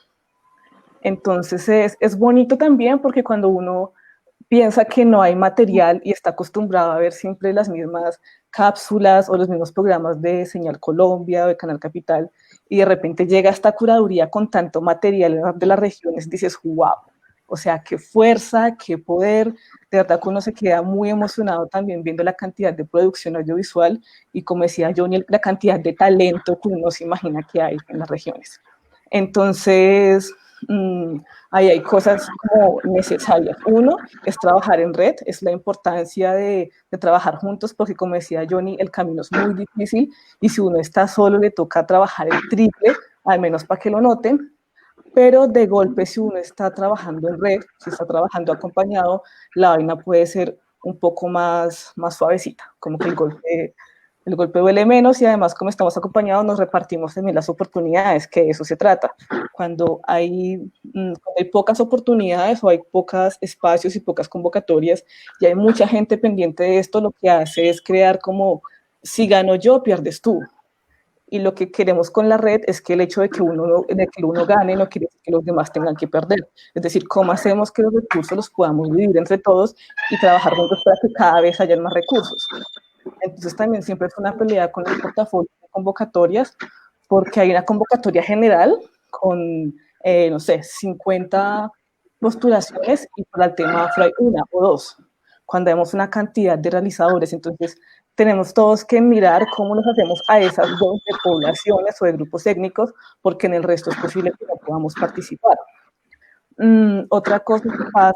D: Entonces es bonito también porque cuando uno piensa que no hay material y está acostumbrado a ver siempre las mismas cápsulas o los mismos programas de Señal Colombia o de Canal Capital, y de repente llega esta curaduría con tanto material de las regiones, dices, wow, o sea, qué fuerza, qué poder, de verdad que uno se queda muy emocionado también viendo la cantidad de producción audiovisual y, como decía Johnny, la cantidad de talento que uno se imagina que hay en las regiones. Entonces, ahí hay cosas como necesarias. Uno es trabajar en red, es la importancia de trabajar juntos, porque como decía Johnny, el camino es muy difícil y si uno está solo le toca trabajar el triple, al menos para que lo noten, pero de golpe si uno está trabajando en red, si está trabajando acompañado, la vaina puede ser un poco más suavecita, como que el golpe duele menos y además como estamos acompañados nos repartimos también las oportunidades, que de eso se trata. Cuando hay pocas oportunidades o hay pocos espacios y pocas convocatorias y hay mucha gente pendiente de esto, lo que hace es crear como, si gano yo, pierdes tú. Y lo que queremos con la red es que el hecho de que uno gane no quiere decir que los demás tengan que perder. Es decir, cómo hacemos que los recursos los podamos dividir entre todos y trabajar juntos para que cada vez haya más recursos. Entonces también siempre es una pelea con el portafolio de convocatorias, porque hay una convocatoria general con, no sé, 50 postulaciones y para el tema afro hay una o dos, cuando vemos una cantidad de realizadores. Entonces tenemos todos que mirar cómo nos hacemos a esas 20 poblaciones o de grupos étnicos, porque en el resto es posible que no podamos participar. Otra cosa que pasa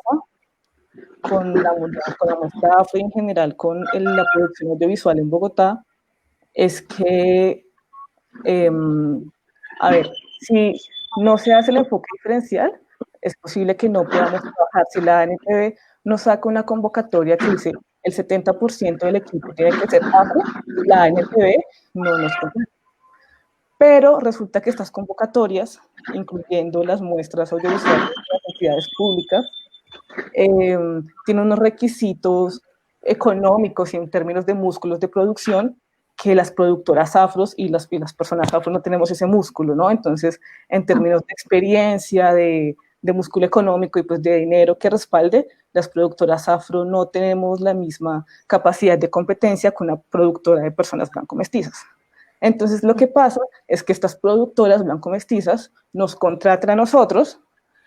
D: con la muestra afro y en general con la producción audiovisual en Bogotá es que, a ver, si no se hace el enfoque diferencial, es posible que no podamos trabajar. Si la ANTV nos saca una convocatoria que dice el 70% del equipo tiene que ser afro, la ANTV no nos contrata. Pero resulta que estas convocatorias, incluyendo las muestras audiovisuales de las entidades públicas, tiene unos requisitos económicos y en términos de músculos de producción que las productoras afros y las personas afro no tenemos ese músculo, ¿no? Entonces, en términos de experiencia, de músculo económico y pues de dinero que respalde, las productoras afro no tenemos la misma capacidad de competencia que una productora de personas blanco-mestizas. Entonces, lo que pasa es que estas productoras blanco-mestizas nos contratan a nosotros,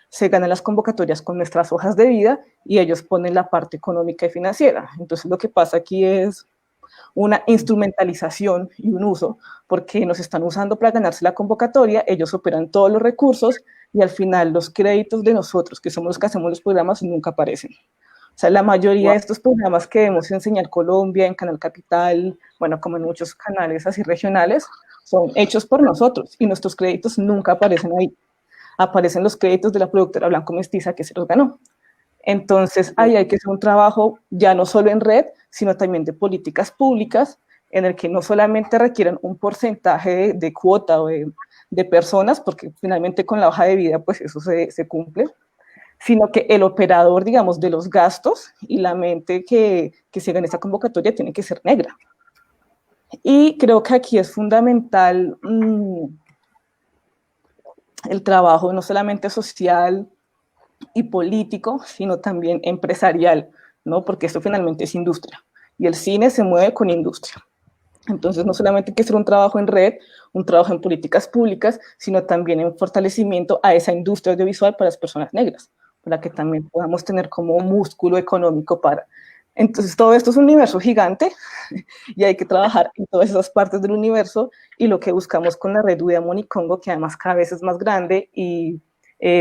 D: se ganan las convocatorias con nuestras hojas de vida y ellos ponen la parte económica y financiera. Entonces lo que pasa aquí es una instrumentalización y un uso, porque nos están usando para ganarse la convocatoria, ellos operan todos los recursos y al final los créditos de nosotros, que somos los que hacemos los programas, nunca aparecen. O sea, la mayoría de estos programas que vemos en Señal Colombia, en Canal Capital, bueno, como en muchos canales así regionales, son hechos por nosotros y nuestros créditos nunca aparecen ahí. Aparecen los créditos de la productora blanco-mestiza que se los ganó. Entonces, ahí hay que hacer un trabajo ya no solo en red, sino también de políticas públicas, en el que no solamente requieren un porcentaje de cuota o de personas, porque finalmente con la hoja de vida, pues eso se cumple, sino que el operador, digamos, de los gastos y la mente que se gane esta convocatoria tiene que ser negra. Y creo que aquí es fundamental el trabajo no solamente social y político, sino también empresarial, ¿no? Porque esto finalmente es industria y el cine se mueve con industria. Entonces, no solamente hay que hacer un trabajo en red, un trabajo en políticas públicas, sino también en fortalecimiento a esa industria audiovisual para las personas negras, para que también podamos tener como un músculo económico para. Entonces, todo esto es un universo gigante y hay que trabajar en todas esas partes del universo y lo que buscamos con la red UDA Monicongo, que además cada vez es más grande y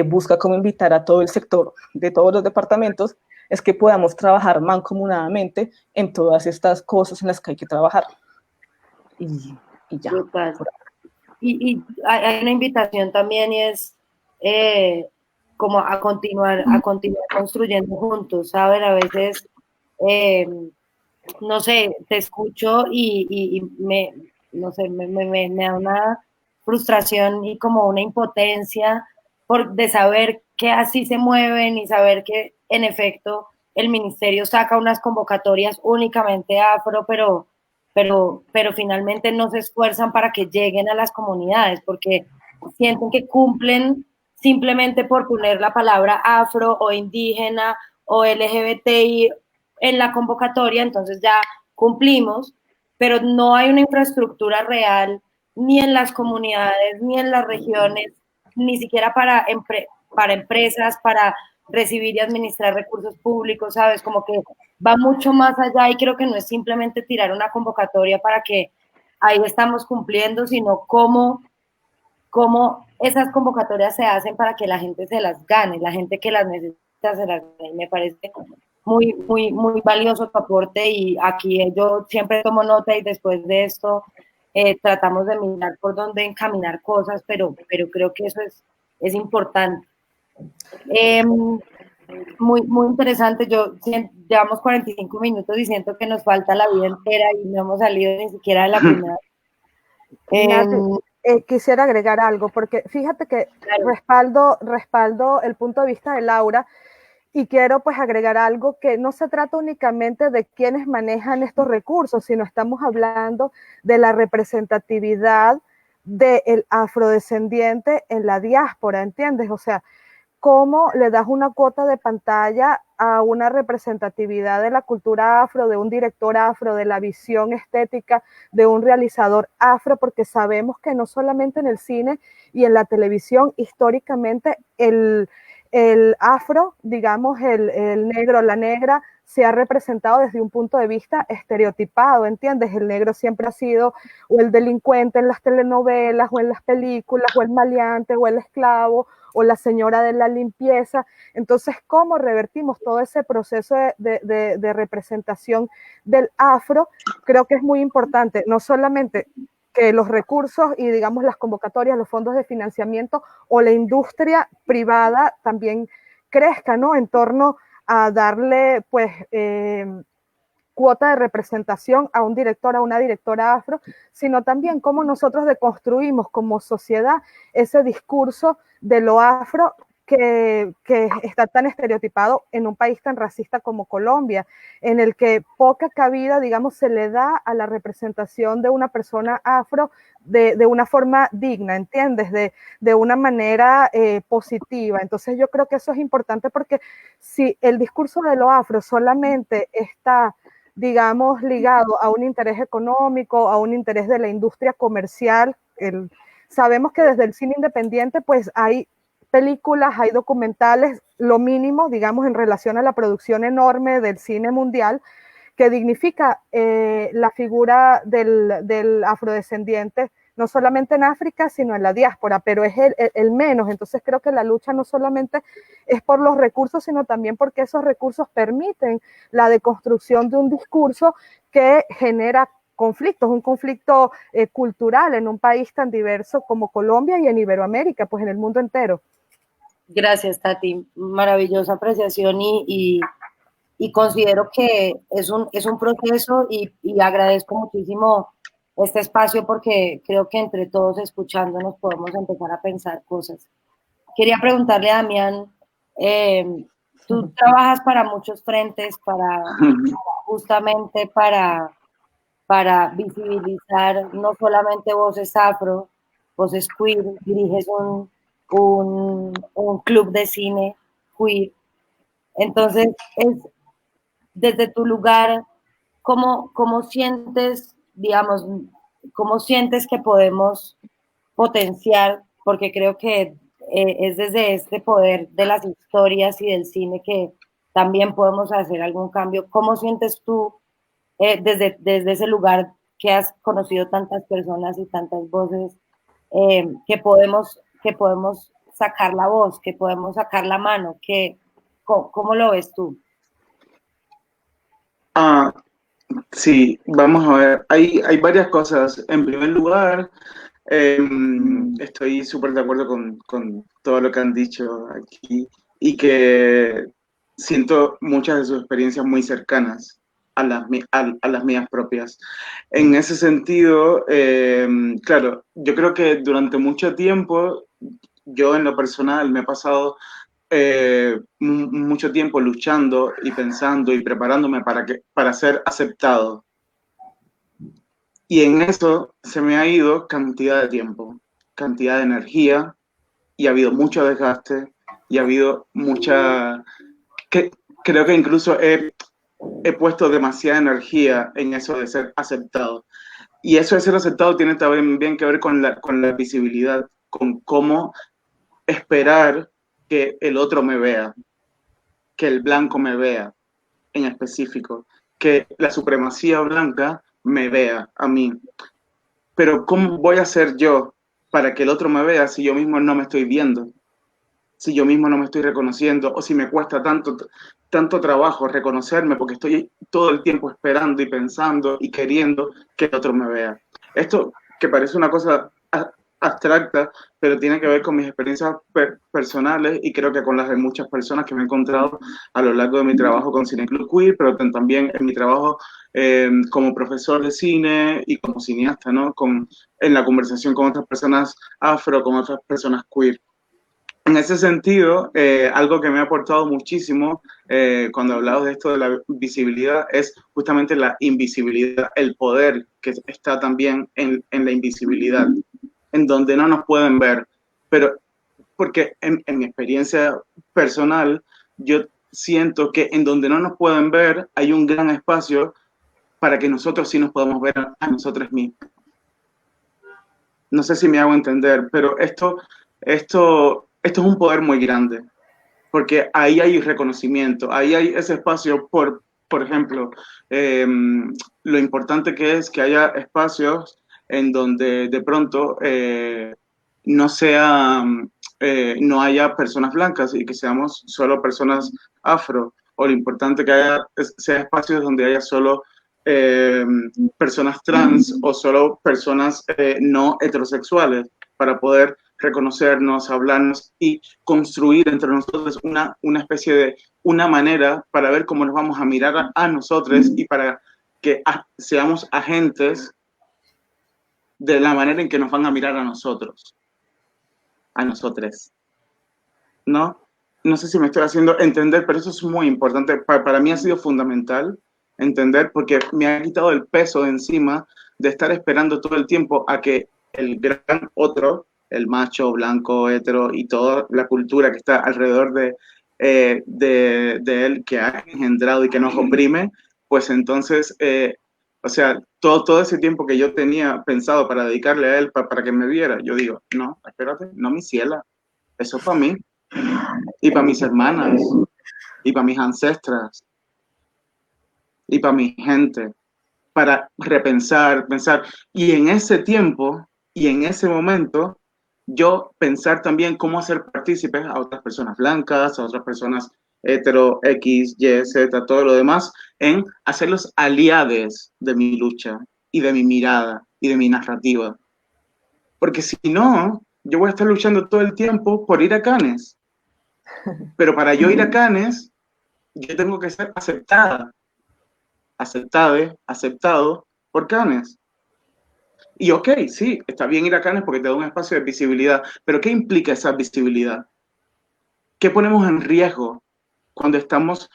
D: busca como invitar a todo el sector de todos los departamentos, es que podamos trabajar mancomunadamente en todas estas cosas en las que hay que trabajar. Y ya.
A: Y hay una invitación también y es como a continuar construyendo juntos, ¿saben? A veces, no sé, te escucho y no sé, me da una frustración y como una impotencia de saber que así se mueven y saber que en efecto el ministerio saca unas convocatorias únicamente afro, pero finalmente no se esfuerzan para que lleguen a las comunidades, porque sienten que cumplen simplemente por poner la palabra afro o indígena o LGBTI en la convocatoria, entonces ya cumplimos, pero no hay una infraestructura real ni en las comunidades, ni en las regiones, ni siquiera para empresas, para recibir y administrar recursos públicos, ¿sabes? Como que va mucho más allá y creo que no es simplemente tirar una convocatoria para que ahí estamos cumpliendo, sino cómo esas convocatorias se hacen para que la gente se las gane, la gente que las necesita se las gane. Me parece muy, muy, muy valioso tu aporte y aquí yo siempre tomo nota y después de esto tratamos de mirar por dónde encaminar cosas, pero creo que eso es importante. Muy, muy interesante. Llevamos 45 minutos y siento que nos falta la vida entera y no hemos salido ni siquiera de la primera.
F: Quisiera agregar algo, porque fíjate que claro, respaldo el punto de vista de Laura y quiero pues agregar algo que no se trata únicamente de quienes manejan estos recursos, sino estamos hablando de la representatividad del afrodescendiente en la diáspora, ¿entiendes? O sea, cómo le das una cuota de pantalla a una representatividad de la cultura afro, de un director afro, de la visión estética de un realizador afro, porque sabemos que no solamente en el cine y en la televisión, históricamente el afro, digamos, el negro, la negra, se ha representado desde un punto de vista estereotipado, ¿entiendes? El negro siempre ha sido o el delincuente en las telenovelas, o en las películas, o el maleante, o el esclavo, o la señora de la limpieza. Entonces, ¿cómo revertimos todo ese proceso de representación del afro? Creo que es muy importante, no solamente que los recursos y, digamos, las convocatorias, los fondos de financiamiento o la industria privada también crezca, ¿no? En torno a darle, pues, cuota de representación a un director, a una directora afro, sino también cómo nosotros deconstruimos como sociedad ese discurso de lo afro que está tan estereotipado en un país tan racista como Colombia, en el que poca cabida, digamos, se le da a la representación de una persona afro de una forma digna, ¿entiendes? De una manera positiva. Entonces yo creo que eso es importante porque si el discurso de lo afro solamente está, digamos, ligado a un interés económico, a un interés de la industria comercial, sabemos que desde el cine independiente pues hay películas, hay documentales, lo mínimo, digamos, en relación a la producción enorme del cine mundial, que dignifica la figura del afrodescendiente, no solamente en África, sino en la diáspora, pero es el menos. Entonces creo que la lucha no solamente es por los recursos, sino también porque esos recursos permiten la deconstrucción de un discurso que genera conflictos, un conflicto cultural en un país tan diverso como Colombia y en Iberoamérica, pues en el mundo entero.
A: Gracias, Tati. Maravillosa apreciación y considero que es un proceso y agradezco muchísimo este espacio porque creo que entre todos escuchándonos podemos empezar a pensar cosas. Quería preguntarle a Damián, tú trabajas para muchos frentes, justamente para visibilizar no solamente voces afro, voces queer, diriges un club de cine queer. Entonces, desde tu lugar, ¿cómo sientes, digamos, cómo sientes que podemos potenciar? Porque creo que es desde este poder de las historias y del cine que también podemos hacer algún cambio. ¿Cómo sientes tú desde ese lugar que has conocido tantas personas y tantas voces que podemos sacar la voz, que podemos sacar la mano? ¿Cómo lo ves tú?
E: Sí, vamos a ver. Hay varias cosas. En primer lugar, estoy súper de acuerdo con todo lo que han dicho aquí y que siento muchas de sus experiencias muy cercanas a las mías propias. En ese sentido, claro, yo creo que durante mucho tiempo, yo en lo personal me he pasado mucho tiempo luchando y pensando y preparándome para ser aceptado. Y en eso se me ha ido cantidad de tiempo, cantidad de energía y ha habido mucho desgaste y ha habido mucha... creo que incluso he puesto demasiada energía en eso de ser aceptado. Y eso de ser aceptado tiene también que ver con la visibilidad, con cómo esperar que el otro me vea, que el blanco me vea en específico, que la supremacía blanca me vea a mí. Pero ¿cómo voy a hacer yo para que el otro me vea si yo mismo no me estoy viendo? Si yo mismo no me estoy reconociendo, o si me cuesta tanto trabajo reconocerme porque estoy todo el tiempo esperando y pensando y queriendo que el otro me vea. Esto que parece una cosa abstracta, pero tiene que ver con mis experiencias personales y creo que con las de muchas personas que me he encontrado a lo largo de mi trabajo con Cineclub Queer, pero también en mi trabajo como profesor de cine y como cineasta, ¿no? En la conversación con otras personas afro, con otras personas queer. En ese sentido, algo que me ha aportado muchísimo cuando hablamos de esto de la visibilidad es justamente la invisibilidad, el poder que está también en la invisibilidad, en donde no nos pueden ver. Pero porque en mi experiencia personal, yo siento que en donde no nos pueden ver hay un gran espacio para que nosotros sí nos podamos ver a nosotros mismos. No sé si me hago entender, pero esto es un poder muy grande, porque ahí hay reconocimiento, ahí hay ese espacio, por ejemplo, lo importante que es que haya espacios en donde de pronto no haya personas blancas y que seamos solo personas afro, o lo importante que sea espacios donde haya solo personas trans o solo personas no heterosexuales, para poder reconocernos, hablarnos y construir entre nosotros una especie de una manera para ver cómo nos vamos a mirar a nosotros y para que seamos agentes de la manera en que nos van a mirar a nosotros, a nosotres, ¿no? No sé si me estoy haciendo entender, pero eso es muy importante. Para mí ha sido fundamental entender, porque me ha quitado el peso de encima de estar esperando todo el tiempo a que el gran otro, el macho, blanco, hetero y toda la cultura que está alrededor de él, que ha engendrado y que nos oprime, pues entonces, o sea, todo ese tiempo que yo tenía pensado para dedicarle a él, para que me viera, yo digo, no, espérate, no, mi ciela, eso es para mí, y para mis hermanas, y para mis ancestras, y para mi gente, para repensar, pensar, y en ese tiempo, y en ese momento, yo pensar también cómo hacer partícipes a otras personas blancas, a otras personas hetero, X, Y, Z, todo lo demás, en hacerlos aliados de mi lucha y de mi mirada y de mi narrativa. Porque si no, yo voy a estar luchando todo el tiempo por ir a Cannes. Pero para yo ir a Cannes, yo tengo que ser aceptado por Cannes. Y ok, sí, está bien ir a Cannes porque te da un espacio de visibilidad, pero ¿qué implica esa visibilidad? ¿Qué ponemos en riesgo cuando estamos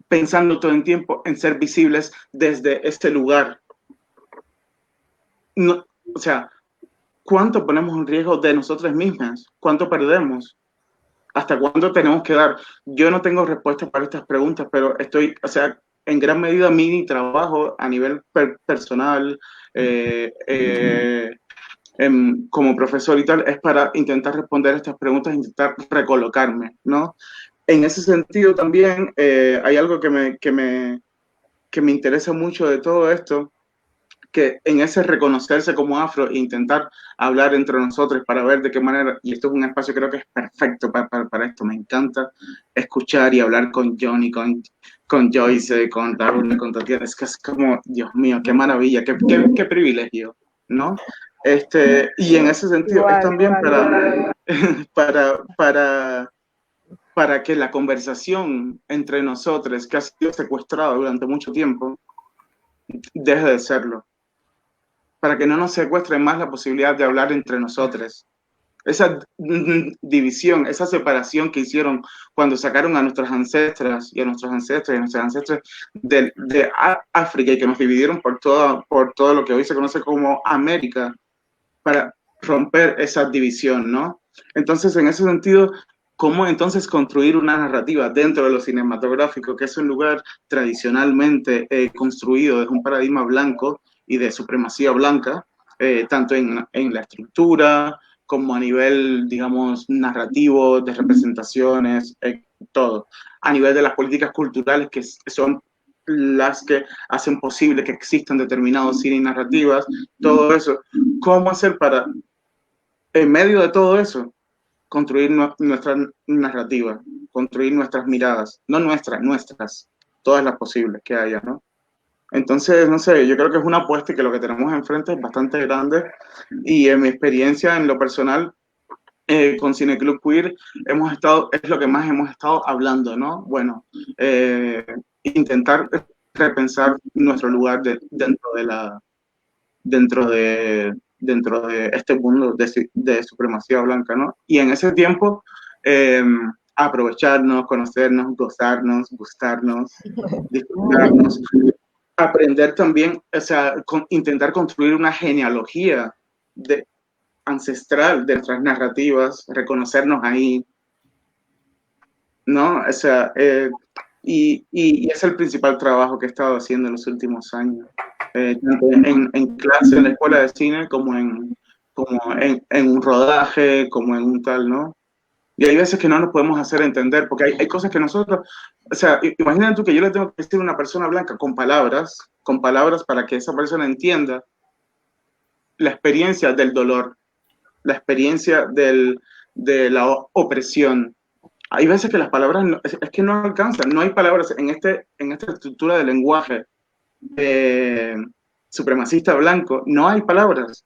E: pensando todo el tiempo en ser visibles desde este lugar? No, o sea, ¿cuánto ponemos en riesgo de nosotras mismas? ¿Cuánto perdemos? ¿Hasta cuándo tenemos que dar? Yo no tengo respuestas para estas preguntas, pero estoy, o sea, en gran medida mi trabajo a nivel personal, como profesor y tal, es para intentar responder estas preguntas, intentar recolocarme, ¿no? En ese sentido también hay algo que me interesa mucho de todo esto, que en ese reconocerse como afro e intentar hablar entre nosotros para ver de qué manera, y esto es un espacio creo que es perfecto para esto, me encanta escuchar y hablar con Johnny, con Joyce, con Raúl, con Tatiana, es que es como, Dios mío, qué maravilla, qué privilegio, ¿no? Y en ese sentido igual, es también para que la conversación entre nosotros, que ha sido secuestrada durante mucho tiempo, deje de serlo. Para que no nos secuestren más la posibilidad de hablar entre nosotros. Esa división, esa separación que hicieron cuando sacaron a nuestras ancestras y a nuestros ancestros y a nuestros ancestros de África y que nos dividieron por todo lo que hoy se conoce como América, para romper esa división, ¿no? Entonces, en ese sentido, ¿cómo entonces construir una narrativa dentro de lo cinematográfico, que es un lugar tradicionalmente construido desde un paradigma blanco y de supremacía blanca, tanto en la estructura como a nivel, digamos, narrativo, de representaciones, todo. A nivel de las políticas culturales que son las que hacen posible que existan determinados cine y narrativas, todo eso. ¿Cómo hacer para, en medio de todo eso, construir nuestra narrativa, construir nuestras miradas, no nuestras, todas las posibles que haya, ¿no? Entonces, no sé, yo creo que es una apuesta y que lo que tenemos enfrente es bastante grande y en mi experiencia en lo personal con Cineclub Queer es lo que más hemos estado hablando, ¿no? Bueno, intentar repensar nuestro lugar dentro de este mundo de supremacía blanca, ¿no? Y en ese tiempo, aprovecharnos, conocernos, gozarnos, gustarnos, disfrutarnos, aprender también, o sea, intentar construir una genealogía ancestral de nuestras narrativas, reconocernos ahí, ¿no? O sea, y es el principal trabajo que he estado haciendo en los últimos años, tanto en clase, en la escuela de cine, como en un rodaje, como en un tal, ¿no? Y hay veces que no nos podemos hacer entender, porque hay cosas que nosotros, o sea, imagínate tú que yo le tengo que decir a una persona blanca con palabras para que esa persona entienda la experiencia del dolor, la experiencia de la opresión. Hay veces que las palabras es que no alcanzan, no hay palabras en esta estructura de lenguaje supremacista blanco, no hay palabras,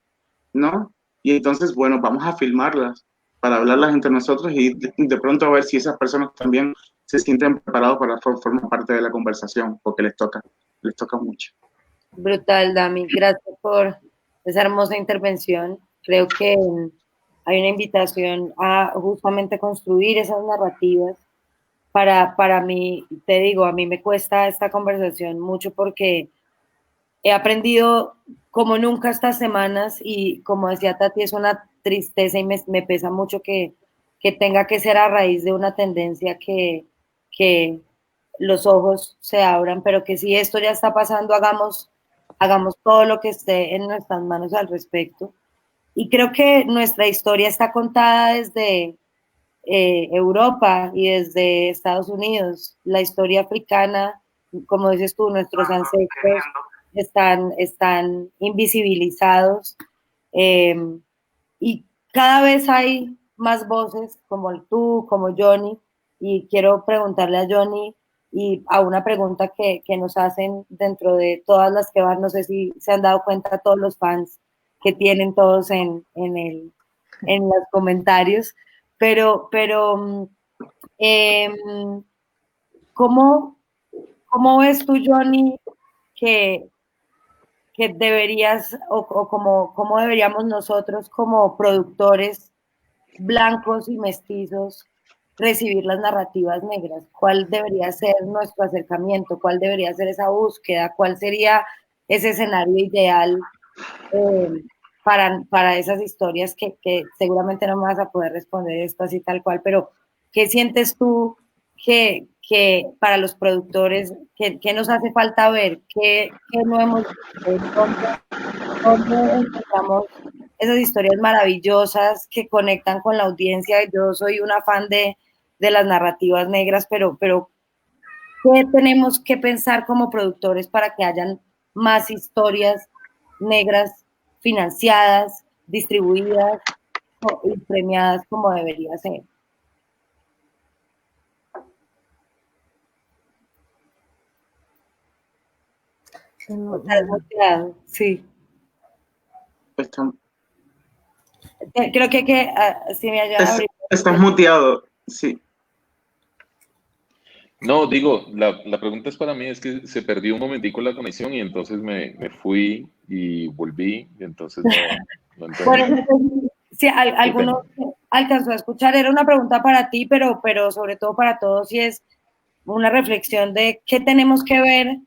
E: ¿no? Y entonces, bueno, vamos a filmarlas para hablarlas entre nosotros y de pronto a ver si esas personas también se sienten preparados para formar parte de la conversación, porque les toca mucho.
A: Brutal, Dami. Gracias por esa hermosa intervención. Creo que hay una invitación a justamente construir esas narrativas. Para mí, te digo, a mí me cuesta esta conversación mucho porque he aprendido como nunca estas semanas y como decía Tati, es una tristeza y me pesa mucho que tenga que ser a raíz de una tendencia que los ojos se abran, pero que si esto ya está pasando, hagamos todo lo que esté en nuestras manos al respecto. Y creo que nuestra historia está contada desde Europa y desde Estados Unidos. La historia africana, como dices tú, nuestros ancestros están invisibilizados y cada vez hay más voces como tú, como Johnny, y quiero preguntarle a Johnny y a una pregunta que nos hacen dentro de todas las que van, no sé si se han dado cuenta todos los fans que tienen todos en los comentarios, pero ¿cómo ves tú, Johnny, que deberías o cómo deberíamos nosotros como productores blancos y mestizos recibir las narrativas negras? ¿Cuál debería ser nuestro acercamiento? ¿Cuál debería ser esa búsqueda? ¿Cuál sería ese escenario ideal para esas historias que seguramente no me vas a poder responder esto así tal cual, pero ¿qué sientes tú que para los productores, qué nos hace falta ver? ¿Qué no hemos visto? ¿Dónde encontramos esas historias maravillosas que conectan con la audiencia? Yo soy una fan de las narrativas negras, pero ¿qué tenemos que pensar como productores para que hayan más historias negras financiadas, distribuidas y premiadas como debería ser? Sí. Creo que si me ayudan a abrir.
E: Estás muteado, sí.
B: No, digo, la pregunta es para mí, es que se perdió un momentico la conexión y entonces me fui y volví, y entonces no entendí.
A: Bueno, si alguno alcanzó a escuchar, era una pregunta para ti, pero sobre todo para todos, y es una reflexión de qué tenemos que ver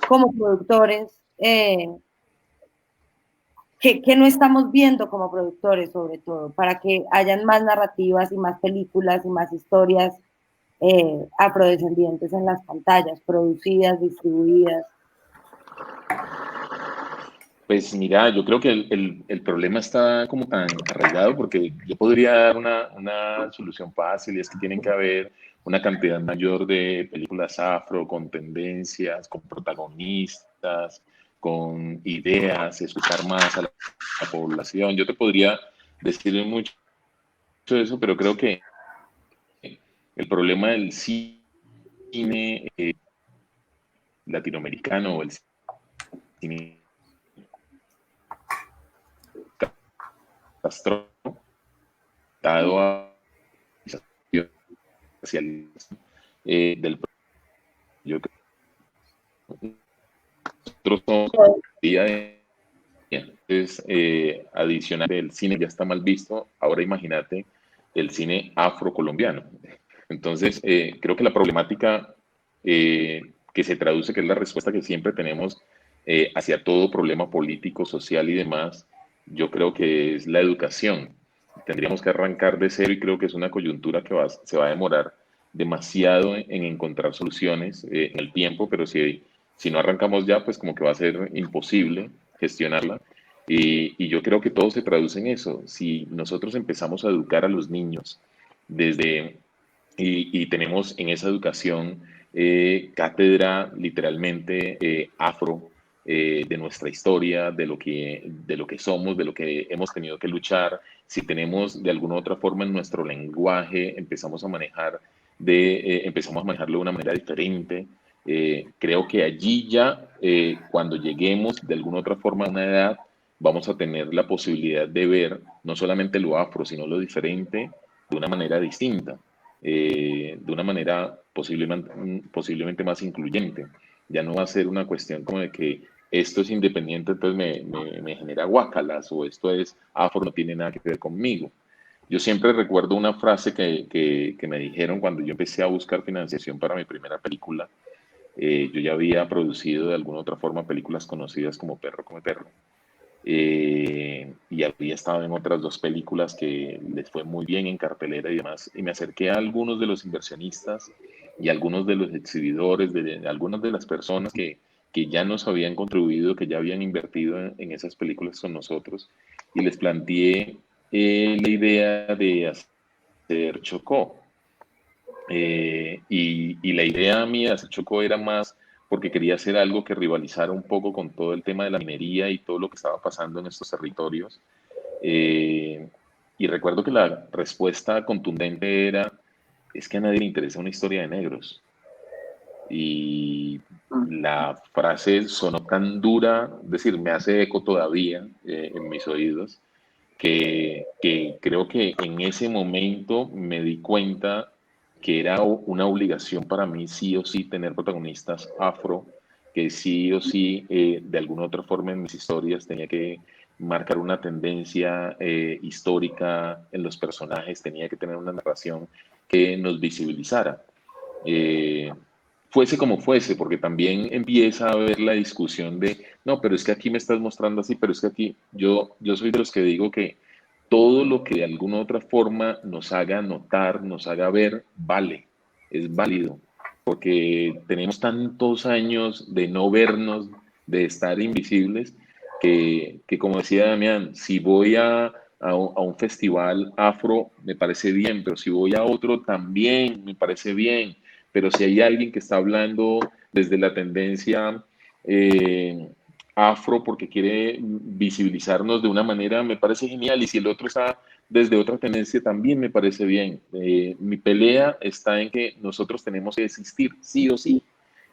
A: como productores, qué ¿qué no estamos viendo como productores, sobre todo, para que hayan más narrativas y más películas y más historias afrodescendientes en las pantallas, producidas, distribuidas?
B: Pues mira, yo creo que el problema está como tan arraigado porque yo podría dar una solución fácil y es que tienen que haber una cantidad mayor de películas afro con tendencias, con protagonistas, con ideas, escuchar más a la población. Yo te podría decir mucho de eso, pero creo que el problema del cine latinoamericano o el cine castrado a hacia el del yo creo que nosotros somos día de antes adicional del cine ya está mal visto, ahora imagínate el cine afrocolombiano. Entonces creo que la problemática que se traduce, que es la respuesta que siempre tenemos hacia todo problema político, social y demás, yo creo que es la educación. Tendríamos que arrancar de cero y creo que es una coyuntura que se va a demorar demasiado en encontrar soluciones en el tiempo, pero si no arrancamos ya, pues como que va a ser imposible gestionarla. Y yo creo que todo se traduce en eso. Si nosotros empezamos a educar a los niños desde, y tenemos en esa educación cátedra literalmente afro, de nuestra historia, de lo que somos, de lo que hemos tenido que luchar, si tenemos de alguna u otra forma en nuestro lenguaje, empezamos a manejarlo de una manera diferente. Creo que allí ya, cuando lleguemos de alguna u otra forma a una edad, vamos a tener la posibilidad de ver no solamente lo afro, sino lo diferente de una manera distinta, de una manera posiblemente más incluyente. Ya no va a ser una cuestión como de que esto es independiente, entonces me genera guácalas, o esto es afro, no tiene nada que ver conmigo. Yo siempre recuerdo una frase que me dijeron cuando yo empecé a buscar financiación para mi primera película. Yo ya había producido de alguna otra forma películas conocidas como Perro come perro. Y había estado en otras dos películas que les fue muy bien en cartelera y demás. Y me acerqué a algunos de los inversionistas y algunos de los exhibidores, de algunas de las personas que ya nos habían contribuido, que ya habían invertido en esas películas con nosotros, y les planteé la idea de hacer Chocó. Y la idea mía de hacer Chocó era más porque quería hacer algo que rivalizara un poco con todo el tema de la minería y todo lo que estaba pasando en estos territorios. Y recuerdo que la respuesta contundente era, es que a nadie le interesa una historia de negros. Y la frase sonó tan dura, es decir, me hace eco todavía en mis oídos, que creo que en ese momento me di cuenta que era una obligación para mí sí o sí tener protagonistas afro, que sí o sí de alguna otra forma en mis historias tenía que marcar una tendencia histórica en los personajes, tenía que tener una narración que nos visibilizara. Fuese como fuese, porque también empieza a haber la discusión de, no, pero es que aquí me estás mostrando así, pero es que aquí yo soy de los que digo que todo lo que de alguna u otra forma nos haga notar, nos haga ver, vale, es válido, porque tenemos tantos años de no vernos, de estar invisibles, que como decía Damián, si voy a un festival afro, me parece bien, pero si voy a otro también me parece bien, pero si hay alguien que está hablando desde la tendencia afro porque quiere visibilizarnos de una manera, me parece genial, y si el otro está desde otra tendencia también me parece bien. Mi pelea está en que nosotros tenemos que existir, sí o sí.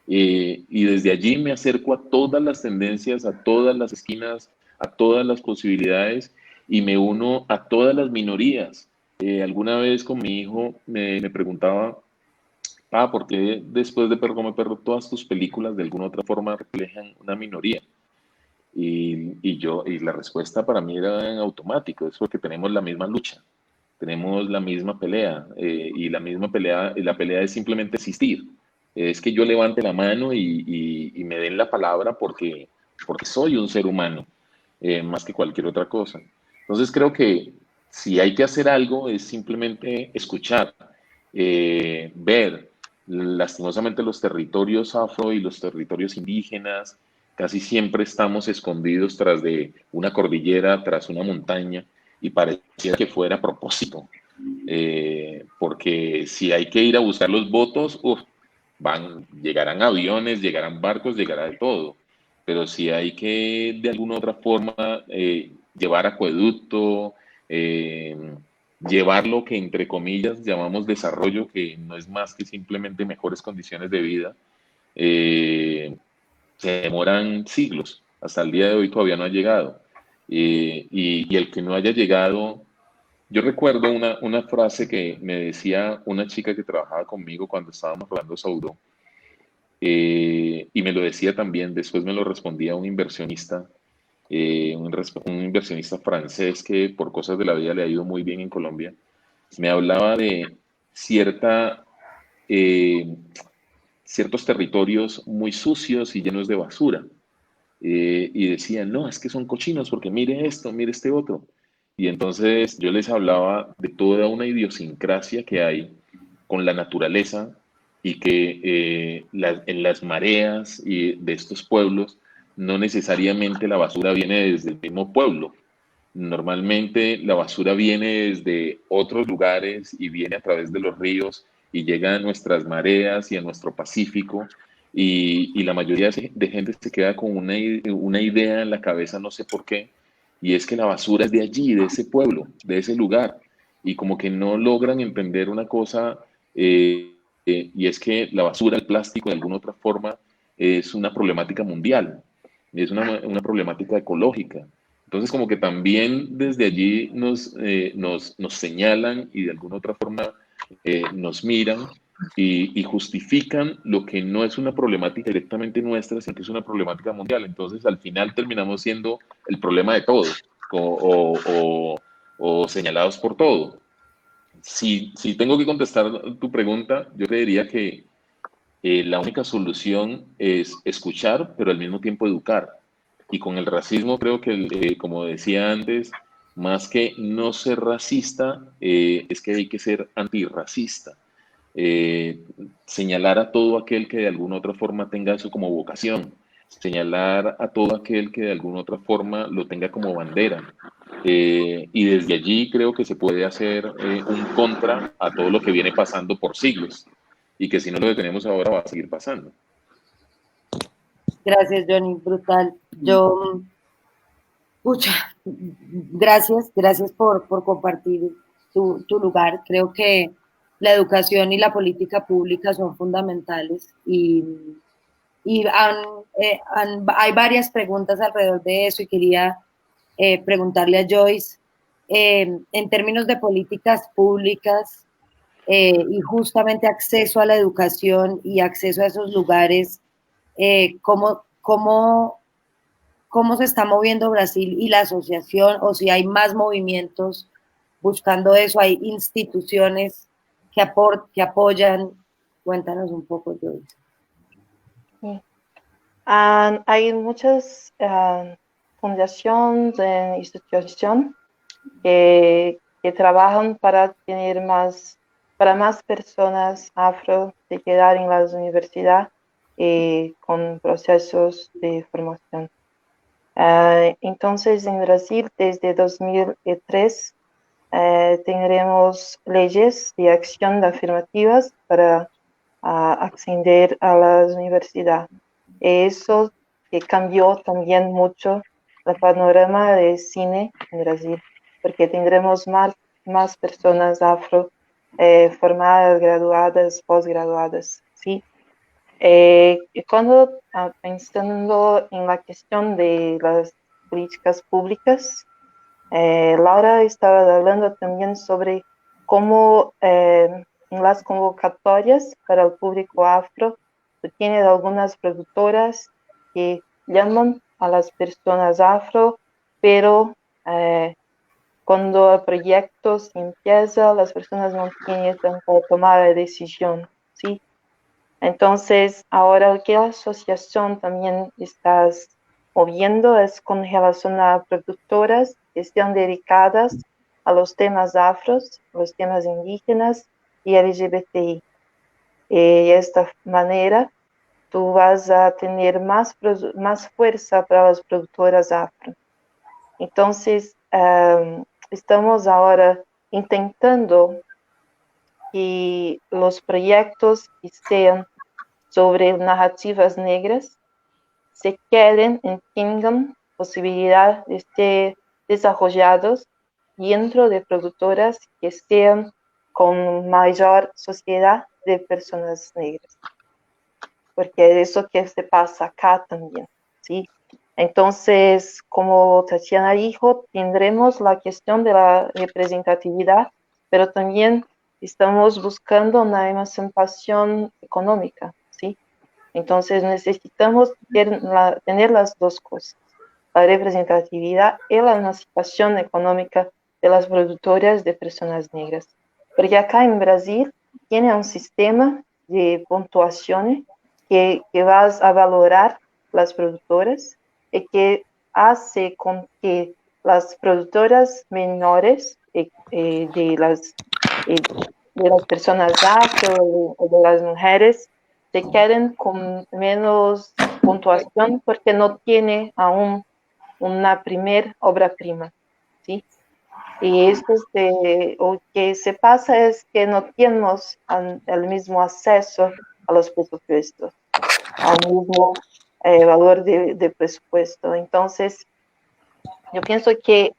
B: Y desde allí me acerco a todas las tendencias, a todas las esquinas, a todas las posibilidades y me uno a todas las minorías. Alguna vez con mi hijo me preguntaba, ¿por qué después de Perro come perro todas tus películas de alguna otra forma reflejan una minoría? Y la respuesta para mí era en automático, es porque tenemos la misma lucha, tenemos la misma pelea, y la misma pelea, y la pelea es simplemente existir. Es que yo levante la mano y me den la palabra porque soy un ser humano. más que cualquier otra cosa. Entonces creo que si hay que hacer algo es simplemente escuchar, ver. Lastimosamente los territorios afro y los territorios indígenas casi siempre estamos escondidos tras de una cordillera, tras una montaña, y pareciera que fuera a propósito. Porque si hay que ir a buscar los votos, llegarán aviones, llegarán barcos, llegará de todo. Pero si hay que de alguna otra forma llevar acueducto, llevar lo que entre comillas llamamos desarrollo, que no es más que simplemente mejores condiciones de vida, se demoran siglos. Hasta el día de hoy todavía no ha llegado. Y el que no haya llegado, yo recuerdo una frase que me decía una chica que trabajaba conmigo cuando estábamos hablando Saudó, y me lo decía también, después me lo respondía un inversionista, un inversionista francés que por cosas de la vida le ha ido muy bien en Colombia. Me hablaba de cierta, ciertos territorios muy sucios y llenos de basura. Y decían, no, es que son cochinos porque mire esto, mire este otro. Y entonces yo les hablaba de toda una idiosincrasia que hay con la naturaleza y que en las mareas y de estos pueblos no necesariamente la basura viene desde el mismo pueblo. Normalmente la basura viene desde otros lugares y viene a través de los ríos y llega a nuestras mareas y a nuestro Pacífico, y la mayoría de gente se queda con una idea en la cabeza, no sé por qué, y es que la basura es de allí, de ese pueblo, de ese lugar, y como que no logran entender una cosa, y es que la basura, el plástico de alguna otra forma es una problemática mundial, es una problemática ecológica. Entonces, como que también desde allí nos señalan y de alguna otra forma nos miran y justifican lo que no es una problemática directamente nuestra, sino que es una problemática mundial. Entonces, al final terminamos siendo el problema de todo o señalados por todo. Si tengo que contestar tu pregunta, yo creería que la única solución es escuchar, pero al mismo tiempo educar. Y con el racismo creo que, como decía antes, más que no ser racista, es que hay que ser antirracista. Señalar a todo aquel que de alguna otra forma tenga eso como vocación, señalar a todo aquel que de alguna otra forma lo tenga como bandera. Y desde allí creo que se puede hacer un contra a todo lo que viene pasando por siglos y que si no lo detenemos ahora va a seguir pasando.
A: Gracias, Johnny, brutal. Yo, pucha, gracias por compartir tu lugar. Creo que la educación y la política pública son fundamentales y hay varias preguntas alrededor de eso y quería preguntarle a Joyce, en términos de políticas públicas y justamente acceso a la educación y acceso a esos lugares, ¿cómo se está moviendo Brasil y la asociación, o si hay más movimientos buscando eso, hay instituciones que apoyan? Cuéntanos un poco, Joyce.
C: Sí. Hay muchas fundaciones e instituciones que trabajan para tener para más personas afro de quedar en las universidades con procesos de formación. Entonces, en Brasil, desde 2003, tendremos leyes de acción afirmativas para acceder a las universidades. Eso cambió también mucho el panorama de cine en Brasil, porque tendremos más personas afro formadas, graduadas, posgraduadas, ¿sí? Y cuando pensando en la cuestión de las políticas públicas, Laura estaba hablando también sobre cómo en las convocatorias para el público afro tiene algunas productoras que llaman a las personas afro, pero cuando el proyecto empieza, las personas no tienen tanta tomada de decisión, ¿sí? Entonces, ahora que la asociación también está moviendo es con relación a productoras que estén dedicadas a los temas afros, los temas indígenas y LGBTI. Y de esta manera tú vas a tener más fuerza para las productoras afro. Entonces, estamos ahora intentando que los proyectos que sean sobre narrativas negras se queden y tengan posibilidad de ser desarrollados dentro de productoras que sean con mayor sociedad de personas negras. Porque es eso que se pasa acá también, ¿sí? Entonces, como Tatiana dijo, tendremos la cuestión de la representatividad, pero también estamos buscando una emancipación económica, ¿sí? Entonces necesitamos tener las dos cosas, la representatividad y la emancipación económica de las productoras de personas negras. Porque acá en Brasil tiene un sistema de puntuaciones que vas a valorar las productoras y que hace con que las productoras menores de las personas afro o de las mujeres se queden con menos puntuación porque no tiene aún una primer obra prima, ¿sí? Y esto lo que se pasa es que no tenemos el mismo acceso a los presupuestos, al mismo valor de presupuesto. Entonces, yo pienso que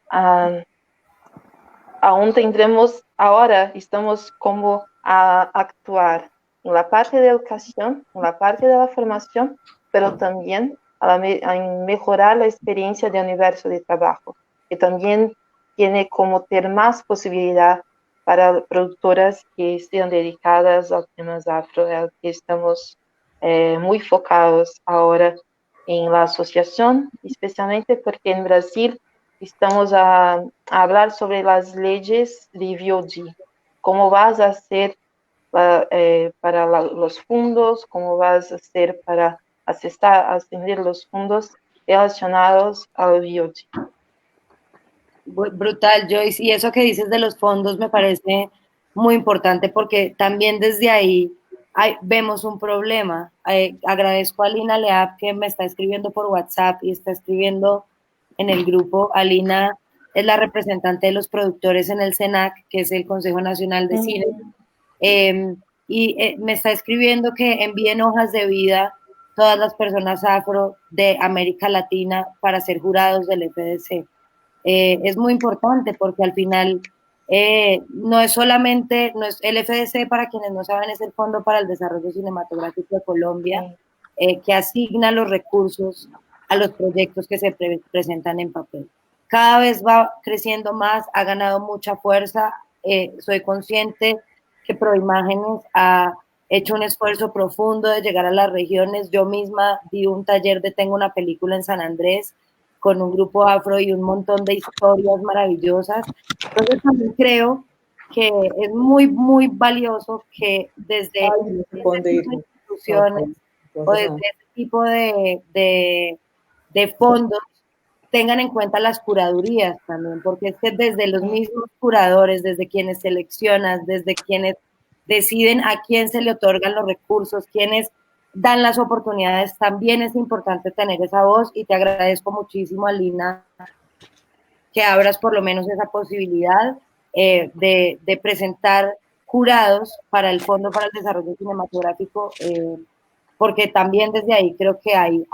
C: aún tendremos, ahora estamos como a actuar en la parte de educación, en la parte de la formación, pero también a mejorar la experiencia de universo de trabajo, que también tiene como ter más posibilidad para productoras que estén dedicadas a temas afro, que estamos muy focados ahora en la asociación, especialmente porque en Brasil estamos a hablar sobre las leyes de VOD, cómo vas a hacer para los fondos, cómo vas a hacer para ascender los fondos relacionados al VOD.
A: Brutal, Joyce. Y eso que dices de los fondos me parece muy importante porque también desde ahí vemos un problema. Agradezco a Lina Leap que me está escribiendo por WhatsApp y está escribiendo en el grupo. Alina es la representante de los productores en el CENAC, que es el Consejo Nacional de Cine. Me está escribiendo que envíen hojas de vida todas las personas afro de América Latina para ser jurados del FDC. Es muy importante porque al final no es el FDC, para quienes no saben, es el Fondo para el Desarrollo Cinematográfico de Colombia, que asigna los recursos a los proyectos que se presentan en papel. Cada vez va creciendo más, ha ganado mucha fuerza. Soy consciente que Proimágenes ha hecho un esfuerzo profundo de llegar a las regiones. Yo misma di un taller de Tengo una película en San Andrés con un grupo afro y un montón de historias maravillosas. Entonces también creo que es muy, muy valioso que desde instituciones o desde este tipo de fondos tengan en cuenta las curadurías también, porque es que desde los mismos curadores, desde quienes seleccionan, desde quienes deciden a quién se le otorgan los recursos, quienes dan las oportunidades, también es importante tener esa voz, y te agradezco muchísimo, Alina, que abras por lo menos esa posibilidad de presentar jurados para el Fondo para el Desarrollo Cinematográfico, porque también desde ahí creo que hay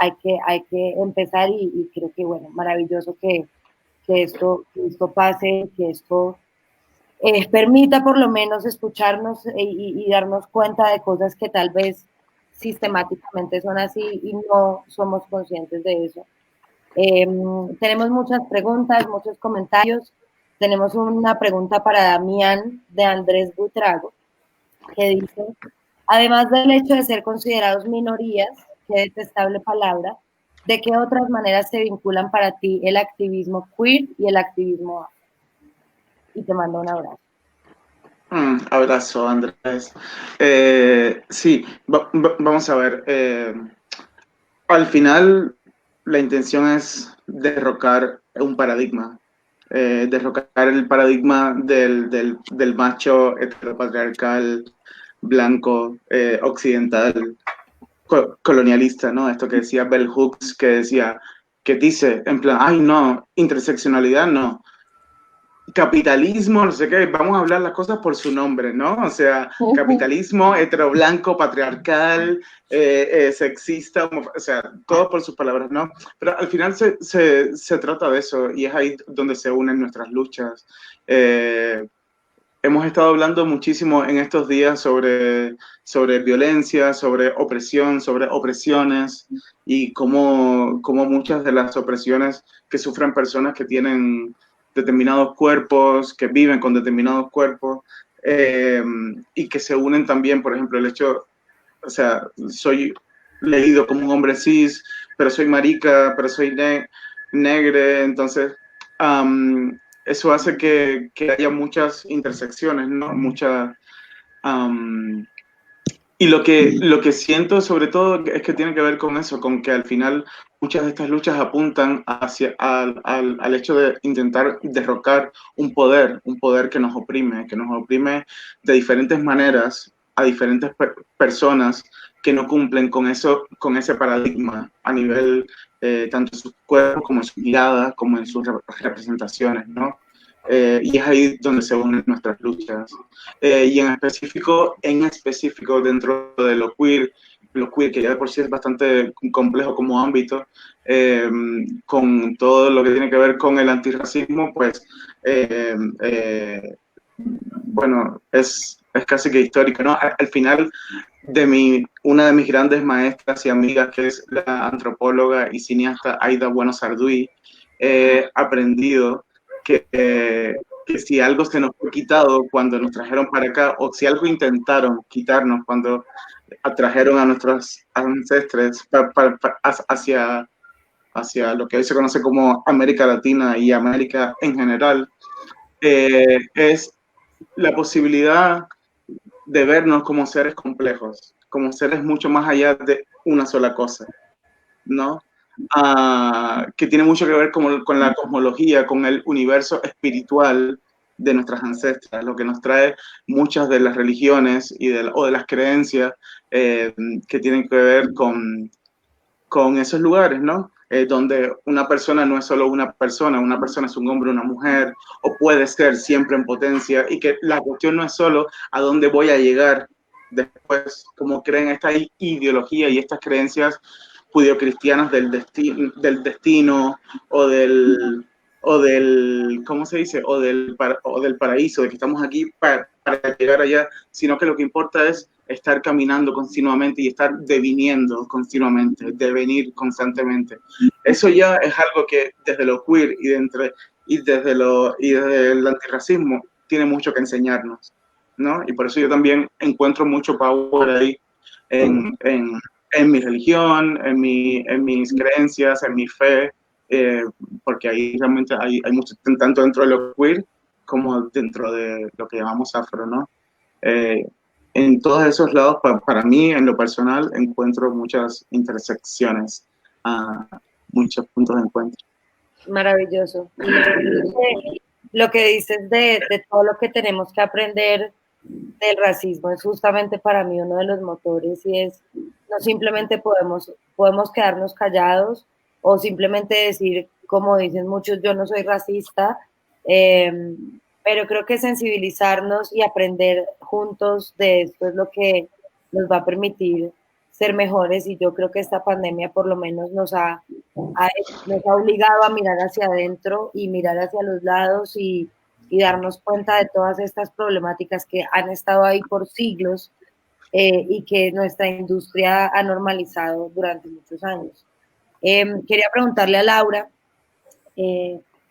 A: que empezar, y creo que, bueno, maravilloso que esto pase, que esto permita por lo menos escucharnos y darnos cuenta de cosas que tal vez sistemáticamente son así y no somos conscientes de eso. Tenemos muchas preguntas, muchos comentarios. Tenemos una pregunta para Damián de Andrés Buitrago, que dice: además del hecho de ser considerados minorías, qué detestable palabra, ¿de qué otras maneras se vinculan para ti el activismo queer y el activismo afro? Y te mando un abrazo.
E: Abrazo, Andrés. Sí, vamos a ver. Al final, la intención es derrocar un paradigma, derrocar el paradigma del macho heteropatriarcal, blanco, occidental, colonialista, ¿no? Esto que decía Bell Hooks, que dice, en plan, ay, no, interseccionalidad no, capitalismo, no sé qué, vamos a hablar las cosas por su nombre, ¿no? O sea, capitalismo heteroblanco, patriarcal, sexista, o sea, todo por sus palabras, ¿no? Pero al final se trata de eso y es ahí donde se unen nuestras luchas. Hemos estado hablando muchísimo en estos días sobre violencia, sobre opresión, sobre opresiones y cómo muchas de las opresiones que sufren personas que tienen determinados cuerpos, que viven con determinados cuerpos y que se unen también, por ejemplo, el hecho, o sea, soy leído como un hombre cis, pero soy marica, pero soy negre, entonces eso hace que haya muchas intersecciones, ¿no? Y lo que siento sobre todo es que tiene que ver con eso, con que al final muchas de estas luchas apuntan al hecho de intentar derrocar un poder que nos oprime de diferentes maneras a diferentes personas que no cumplen con ese paradigma a nivel tanto en sus cuerpos como en sus miradas, como en sus representaciones, ¿no? Y es ahí donde se unen nuestras luchas. Y en específico dentro de lo queer, que ya de por sí es bastante complejo como ámbito, con todo lo que tiene que ver con el antirracismo, pues, bueno, es casi que histórico, ¿no? Al final, una de mis grandes maestras y amigas, que es la antropóloga y cineasta Aida Bueno Sarduy, he aprendido que si algo se nos fue quitado cuando nos trajeron para acá, o si algo intentaron quitarnos cuando atrajeron a nuestros ancestres hacia lo que hoy se conoce como América Latina y América en general, es la posibilidad de vernos como seres complejos, como seres mucho más allá de una sola cosa, ¿no? Que tiene mucho que ver con la cosmología, con el universo espiritual de nuestras ancestras, lo que nos trae muchas de las religiones o de las creencias que tienen que ver con esos lugares, ¿no? Donde una persona no es solo una persona es un hombre, una mujer, o puede ser siempre en potencia, y que la cuestión no es solo a dónde voy a llegar después, como creen esta ideología y estas creencias judeocristianas del destino o del ¿cómo se dice? O del paraíso, de que estamos aquí para llegar allá, sino que lo que importa es estar caminando continuamente y estar deviniendo continuamente, devenir constantemente. Eso ya es algo que desde lo queer y desde el antirracismo tiene mucho que enseñarnos, ¿no? Y por eso yo también encuentro mucho power ahí en mi religión, en mis creencias, en mi fe, porque ahí realmente hay mucho, tanto dentro de lo queer como dentro de lo que llamamos afro, ¿no? En todos esos lados, para mí, en lo personal, encuentro muchas intersecciones, muchos puntos de encuentro.
A: Maravilloso. Lo que dices de todo lo que tenemos que aprender del racismo es justamente para mí uno de los motores, y es no simplemente podemos quedarnos callados o simplemente decir, como dicen muchos, yo no soy racista, pero creo que sensibilizarnos y aprender juntos de esto es lo que nos va a permitir ser mejores, y yo creo que esta pandemia por lo menos nos ha obligado a mirar hacia adentro y mirar hacia los lados y darnos cuenta de todas estas problemáticas que han estado ahí por siglos y que nuestra industria ha normalizado durante muchos años. Quería preguntarle a Laura,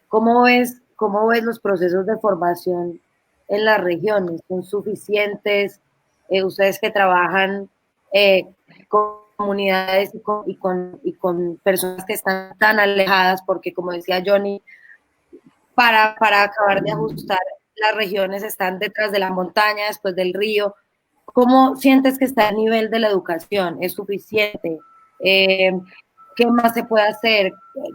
A: ¿cómo ves los procesos de formación en las regiones? ¿Son suficientes? Ustedes que trabajan con comunidades y con personas que están tan alejadas, porque como decía Johnny, para acabar de ajustar, las regiones están detrás de la montaña, después del río. ¿Cómo sientes que está el nivel de la educación? ¿Es suficiente? ¿qué más se puede hacer?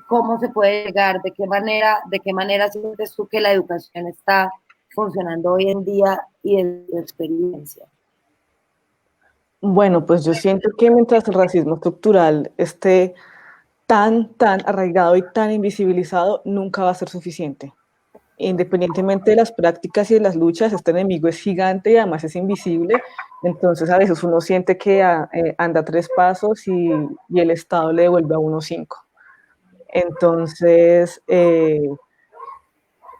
A: ¿Cómo se puede llegar? De qué manera sientes tú que la educación está funcionando hoy en día y en tu experiencia?
D: Bueno, pues yo siento que mientras el racismo estructural esté tan arraigado y tan invisibilizado, nunca va a ser suficiente. Independientemente de las prácticas y de las luchas, este enemigo es gigante y además es invisible. Entonces a veces uno siente que anda 3 pasos y el Estado le devuelve a uno 5. Entonces,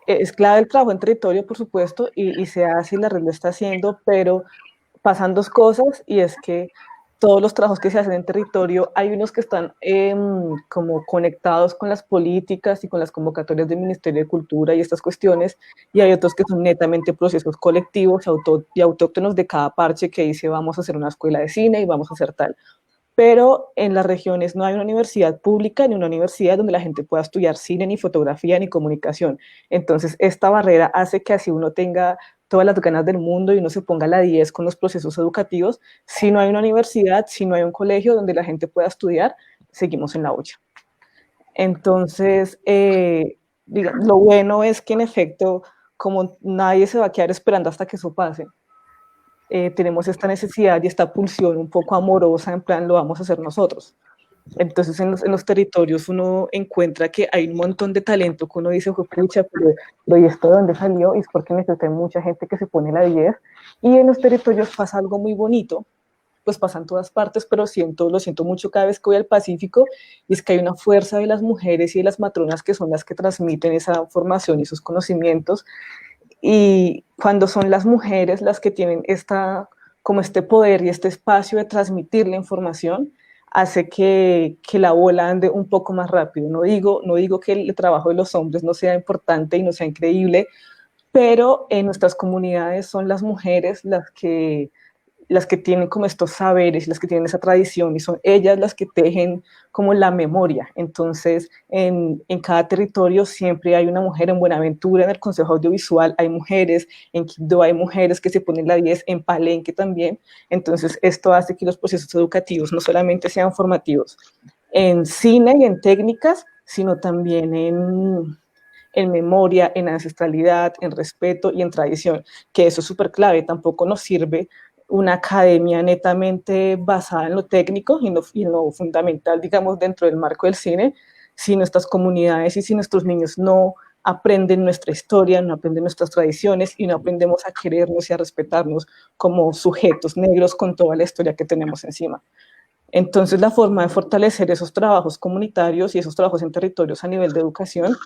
D: es clave el trabajo en territorio, por supuesto, y se hace y la red lo está haciendo, pero pasan 2 cosas, y es que todos los trabajos que se hacen en territorio, hay unos que están como conectados con las políticas y con las convocatorias del Ministerio de Cultura y estas cuestiones, y hay otros que son netamente procesos colectivos y autóctonos de cada parche que dice vamos a hacer una escuela de cine y vamos a hacer tal. Pero en las regiones no hay una universidad pública ni una universidad donde la gente pueda estudiar cine, ni fotografía, ni comunicación. Entonces, esta barrera hace que así uno tenga todas las ganas del mundo y uno se ponga a la 10 con los procesos educativos. Si no hay una universidad, si no hay un colegio donde la gente pueda estudiar, seguimos en la olla. Entonces, lo bueno es que en efecto, como nadie se va a quedar esperando hasta que eso pase, tenemos esta necesidad y esta pulsión un poco amorosa, en plan, lo vamos a hacer nosotros. Entonces, en los territorios uno encuentra que hay un montón de talento que uno dice, pucha, pero ¿y esto de dónde salió? Y es porque necesita mucha gente que se pone la 10. Y en los territorios pasa algo muy bonito, pues pasa en todas partes, pero lo siento mucho cada vez que voy al Pacífico, y es que hay una fuerza de las mujeres y de las matronas que son las que transmiten esa formación y esos conocimientos. Y cuando son las mujeres las que tienen como este poder y este espacio de transmitir la información, hace que la bola ande un poco más rápido. No digo que el trabajo de los hombres no sea importante y no sea increíble, pero en nuestras comunidades son las mujeres las que tienen como estos saberes, las que tienen esa tradición, y son ellas las que tejen como la memoria. Entonces, en cada territorio siempre hay una mujer. En Buenaventura, en el Consejo Audiovisual, hay mujeres, en Quibdó hay mujeres que se ponen la 10, en Palenque también. Entonces, esto hace que los procesos educativos no solamente sean formativos en cine y en técnicas, sino también en memoria, en ancestralidad, en respeto y en tradición, que eso es súper clave. Tampoco nos sirve una academia netamente basada en lo técnico y en lo fundamental, digamos, dentro del marco del cine, si nuestras comunidades y si nuestros niños no aprenden nuestra historia, no aprenden nuestras tradiciones y no aprendemos a querernos y a respetarnos como sujetos negros con toda la historia que tenemos encima. Entonces, la forma de fortalecer esos trabajos comunitarios y esos trabajos en territorios a nivel de educación,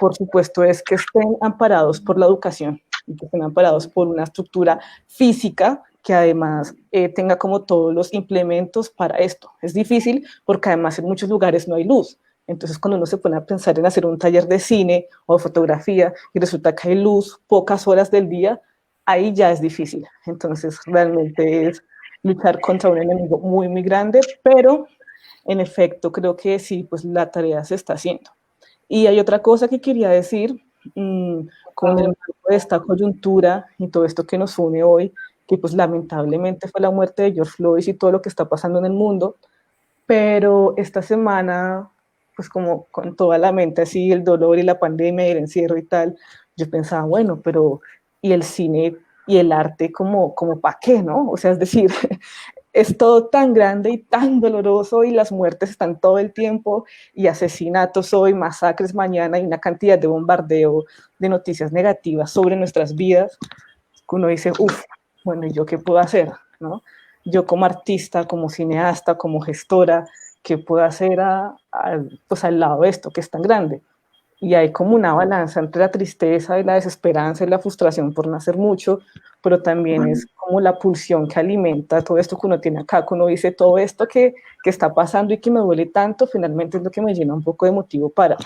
D: por supuesto, es que estén amparados por la educación y que estén amparados por una estructura física que además tenga como todos los implementos para esto. Es difícil porque además en muchos lugares no hay luz. Entonces, cuando uno se pone a pensar en hacer un taller de cine o de fotografía y resulta que hay luz pocas horas del día, ahí ya es difícil. Entonces, realmente es luchar contra un enemigo muy grande, pero en efecto creo que sí, pues la tarea se está haciendo. Y hay otra cosa que quería decir, con el marco de esta coyuntura y todo esto que nos une hoy, que pues lamentablemente fue la muerte de George Floyd y todo lo que está pasando en el mundo, pero esta semana, pues como con toda la mente así, el dolor y la pandemia y el encierro y tal, yo pensaba, bueno, pero ¿y el cine y el arte como para qué, no? O sea, es decir, es todo tan grande y tan doloroso y las muertes están todo el tiempo y asesinatos hoy, masacres mañana y una cantidad de bombardeo de noticias negativas sobre nuestras vidas, que uno dice, bueno, ¿y yo qué puedo hacer, no? Yo como artista, como cineasta, como gestora, ¿qué puedo hacer pues al lado de esto que es tan grande? Y hay como una balanza entre la tristeza y la desesperanza y la frustración por no hacer mucho, pero también es como la pulsión que alimenta todo esto que uno tiene acá, que uno dice, todo esto que está pasando y que me duele tanto, finalmente es lo que me llena un poco de motivo para.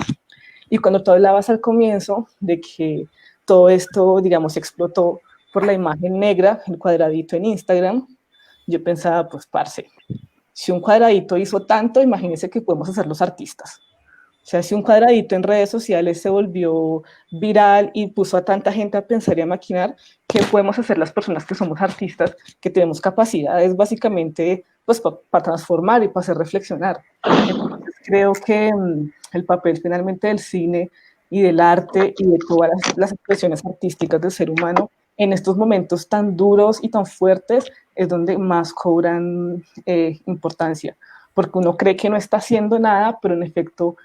D: Y cuando tú hablabas al comienzo de que todo esto, digamos, explotó por la imagen negra, el cuadradito en Instagram, yo pensaba, pues, parce, si un cuadradito hizo tanto, imagínense que podemos hacer los artistas. O sea, si un cuadradito en redes sociales se volvió viral y puso a tanta gente a pensar y a maquinar, ¿qué podemos hacer las personas que somos artistas, que tenemos capacidades básicamente pues, para transformar y para hacer reflexionar? Entonces, creo que el papel finalmente del cine y del arte y de todas las expresiones artísticas del ser humano en estos momentos tan duros y tan fuertes es donde más cobran importancia, porque uno cree que no está haciendo nada, pero en efecto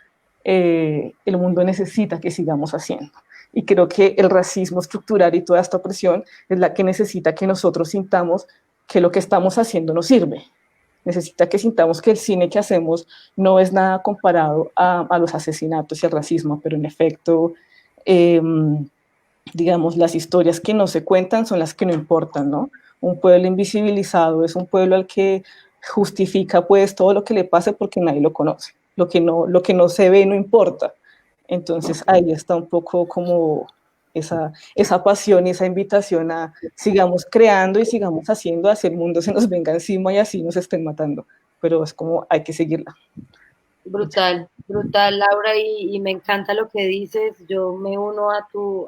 D: el mundo necesita que sigamos haciendo. Y creo que el racismo estructural y toda esta opresión es la que necesita que nosotros sintamos que lo que estamos haciendo nos sirve. Necesita que sintamos que el cine que hacemos no es nada comparado a los asesinatos y al racismo, pero en efecto, digamos, las historias que no se cuentan son las que no importan, ¿no? Un pueblo invisibilizado es un pueblo al que justifica pues todo lo que le pase porque nadie lo conoce. Lo que no se ve no importa. Entonces ahí está un poco como esa pasión y esa invitación a sigamos creando y sigamos haciendo, así el mundo se nos venga encima y así nos estén matando. Pero es como hay que seguirla.
A: Brutal, brutal, Laura, y me encanta lo que dices. Yo me uno a tu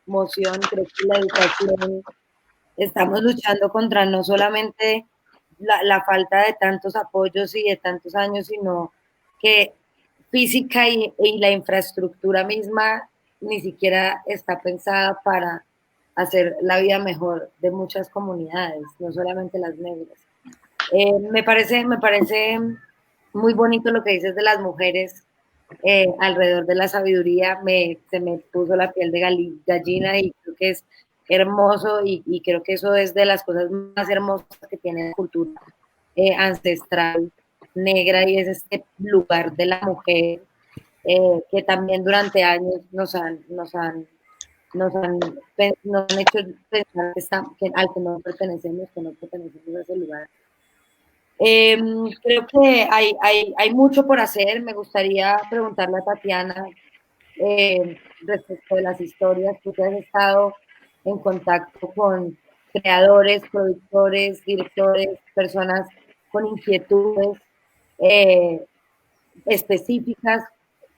A: moción. Creo que la educación, estamos luchando contra no solamente la falta de tantos apoyos y de tantos años, sino que física y la infraestructura misma ni siquiera está pensada para hacer la vida mejor de muchas comunidades, no solamente las negras. Me parece muy bonito lo que dices de las mujeres alrededor de la sabiduría. Se me puso la piel de gallina y creo que es hermoso y creo que eso es de las cosas más hermosas que tiene la cultura ancestral negra, y es este lugar de la mujer que también durante años nos han hecho pensar al que no pertenecemos, que no pertenecemos a ese lugar. Creo que hay mucho por hacer. Me gustaría preguntarle a Tatiana respecto de las historias. Tú que has estado en contacto con creadores, productores, directores, personas con inquietudes específicas.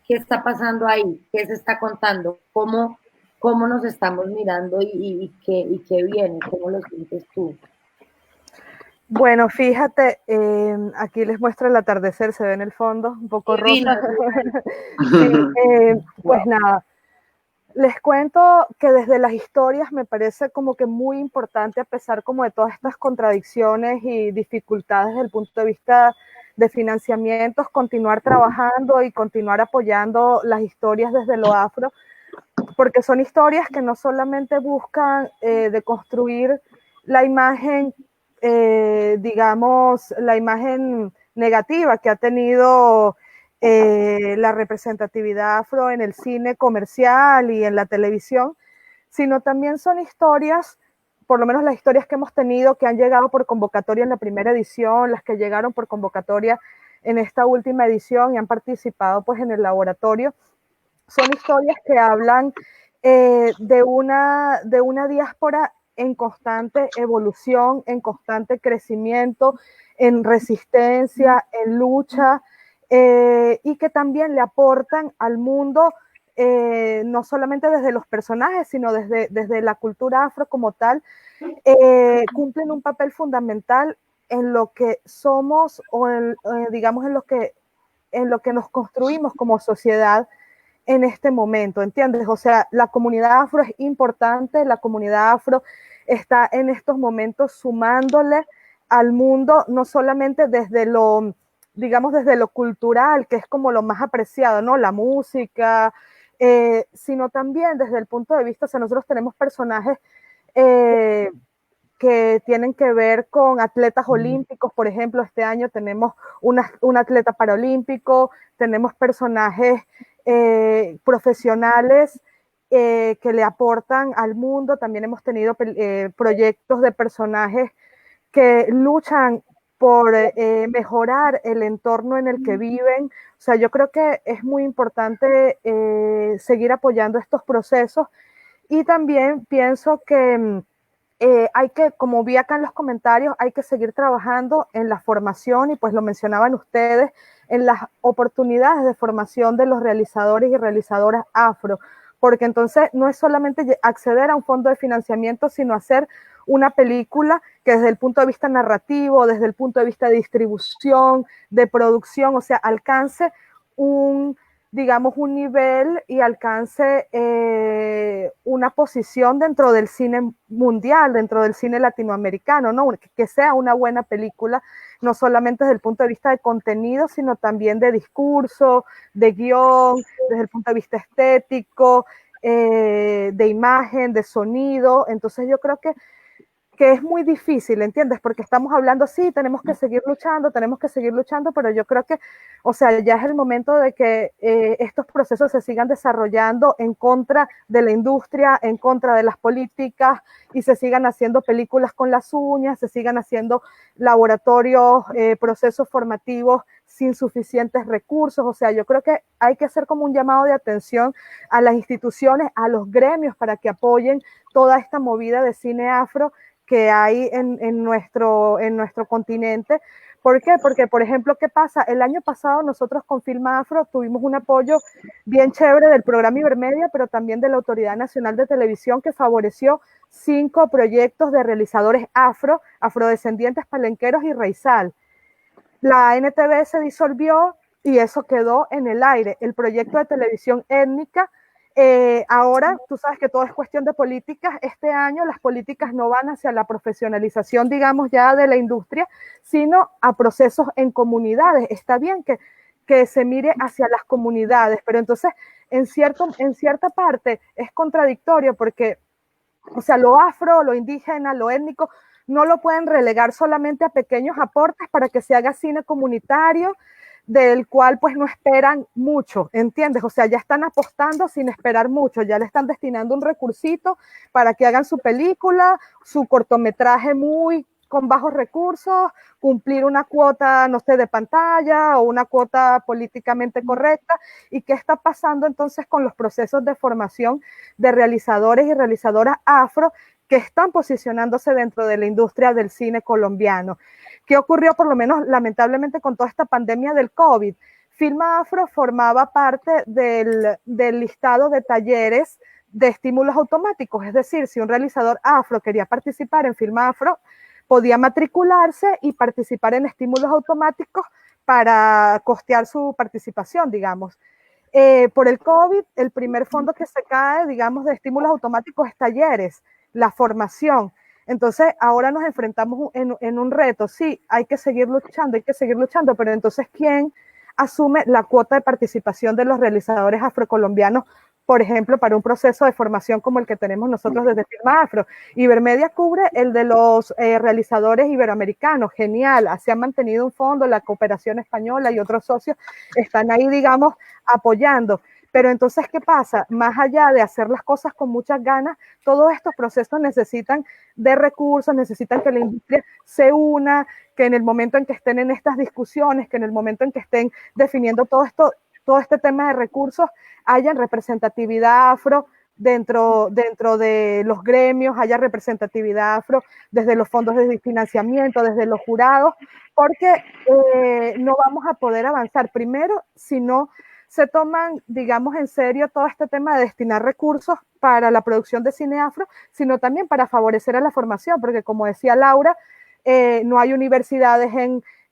A: ¿Qué está pasando ahí? ¿Qué se está contando? ¿Cómo nos estamos mirando y qué viene? ¿Cómo lo sientes tú?
F: Bueno, fíjate, aquí les muestro el atardecer, se ve en el fondo, un poco rosa. Sí, pues nada, les cuento que desde las historias me parece como que muy importante, a pesar como de todas estas contradicciones y dificultades desde el punto de vista de financiamientos, continuar trabajando y continuar apoyando las historias desde lo afro, porque son historias que no solamente buscan deconstruir la imagen, digamos, la imagen negativa que ha tenido la representatividad afro en el cine comercial y en la televisión, sino también son historias, por lo menos las historias que hemos tenido, que han llegado por convocatoria en la primera edición, las que llegaron por convocatoria en esta última edición y han participado pues en el laboratorio. Son historias que hablan de una diáspora en constante evolución, en constante crecimiento, en resistencia, en lucha, y que también le aportan al mundo, no solamente desde los personajes, sino desde la cultura afro como tal, cumplen un papel fundamental en lo que somos o digamos en lo que nos construimos como sociedad en este momento, ¿entiendes? O sea, la comunidad afro es importante, la comunidad afro está en estos momentos sumándole al mundo, no solamente desde lo, digamos, desde lo cultural, que es como lo más apreciado, ¿no? La música, sino también desde el punto de vista, o sea, nosotros tenemos personajes que tienen que ver con atletas olímpicos. Por ejemplo, este año tenemos un atleta paralímpico, tenemos personajes profesionales que le aportan al mundo. También hemos tenido proyectos de personajes que luchan por mejorar el entorno en el que viven. O sea, yo creo que es muy importante seguir apoyando estos procesos, y también pienso que hay que, como vi acá en los comentarios, hay que seguir trabajando en la formación, y pues lo mencionaban ustedes, en las oportunidades de formación de los realizadores y realizadoras afro, porque entonces no es solamente acceder a un fondo de financiamiento, sino hacer una película que desde el punto de vista narrativo, desde el punto de vista de distribución, de producción, o sea, alcance digamos, un nivel y alcance una posición dentro del cine mundial, dentro del cine latinoamericano, ¿no? Que sea una buena película, no solamente desde el punto de vista de contenido, sino también de discurso, de guión, desde el punto de vista estético, de imagen, de sonido. Entonces yo creo que es muy difícil, ¿entiendes? Porque estamos hablando, sí, tenemos que seguir luchando, pero yo creo que, o sea, ya es el momento de que estos procesos se sigan desarrollando en contra de la industria, en contra de las políticas, y se sigan haciendo películas con las uñas, se sigan haciendo laboratorios, procesos formativos sin suficientes recursos. O sea, yo creo que hay que hacer como un llamado de atención a las instituciones, a los gremios, para que apoyen toda esta movida de cine afro que hay en nuestro continente. ¿Por qué? Porque, por ejemplo, ¿qué pasa? El año pasado nosotros con Filma Afro tuvimos un apoyo bien chévere del programa Ibermedia, pero también de la Autoridad Nacional de Televisión, que favoreció 5 proyectos de realizadores afrodescendientes, palenqueros y raizal. La NTV se disolvió y eso quedó en el aire. El proyecto de televisión étnica, ahora tú sabes que todo es cuestión de políticas. Este año las políticas no van hacia la profesionalización, digamos, ya de la industria, sino a procesos en comunidades. Está bien que se mire hacia las comunidades, pero entonces en cierta parte es contradictorio porque, o sea, lo afro, lo indígena, lo étnico, no lo pueden relegar solamente a pequeños aportes para que se haga cine comunitario, del cual pues no esperan mucho, ¿entiendes? O sea, ya están apostando sin esperar mucho, ya le están destinando un recursito para que hagan su película, su cortometraje muy con bajos recursos, cumplir una cuota, no sé, de pantalla o una cuota políticamente correcta. ¿Y qué está pasando entonces con los procesos de formación de realizadores y realizadoras afro que están posicionándose dentro de la industria del cine colombiano? ¿Qué ocurrió, por lo menos lamentablemente, con toda esta pandemia del COVID? Filma Afro formaba parte del listado de talleres de estímulos automáticos, es decir, si un realizador afro quería participar en Filma Afro, podía matricularse y participar en estímulos automáticos para costear su participación, digamos. Por el COVID, el primer fondo que se cae, digamos, de estímulos automáticos es talleres, la formación. Entonces, ahora nos enfrentamos en un reto. Sí, hay que seguir luchando, pero entonces, ¿quién asume la cuota de participación de los realizadores afrocolombianos, por ejemplo, para un proceso de formación como el que tenemos nosotros desde Filma Afro? Ibermedia cubre el de los realizadores iberoamericanos, genial, se ha mantenido un fondo, la Cooperación Española y otros socios están ahí, digamos, apoyando. Pero entonces, ¿qué pasa? Más allá de hacer las cosas con muchas ganas, todos estos procesos necesitan de recursos, necesitan que la industria se una, que en el momento en que estén en estas discusiones, que en el momento en que estén definiendo todo este tema de recursos, haya representatividad afro dentro de los gremios, haya representatividad afro desde los fondos de financiamiento, desde los jurados, porque no vamos a poder avanzar primero si no se toman, digamos, en serio todo este tema de destinar recursos para la producción de cine afro, sino también para favorecer a la formación, porque como decía Laura, no hay universidades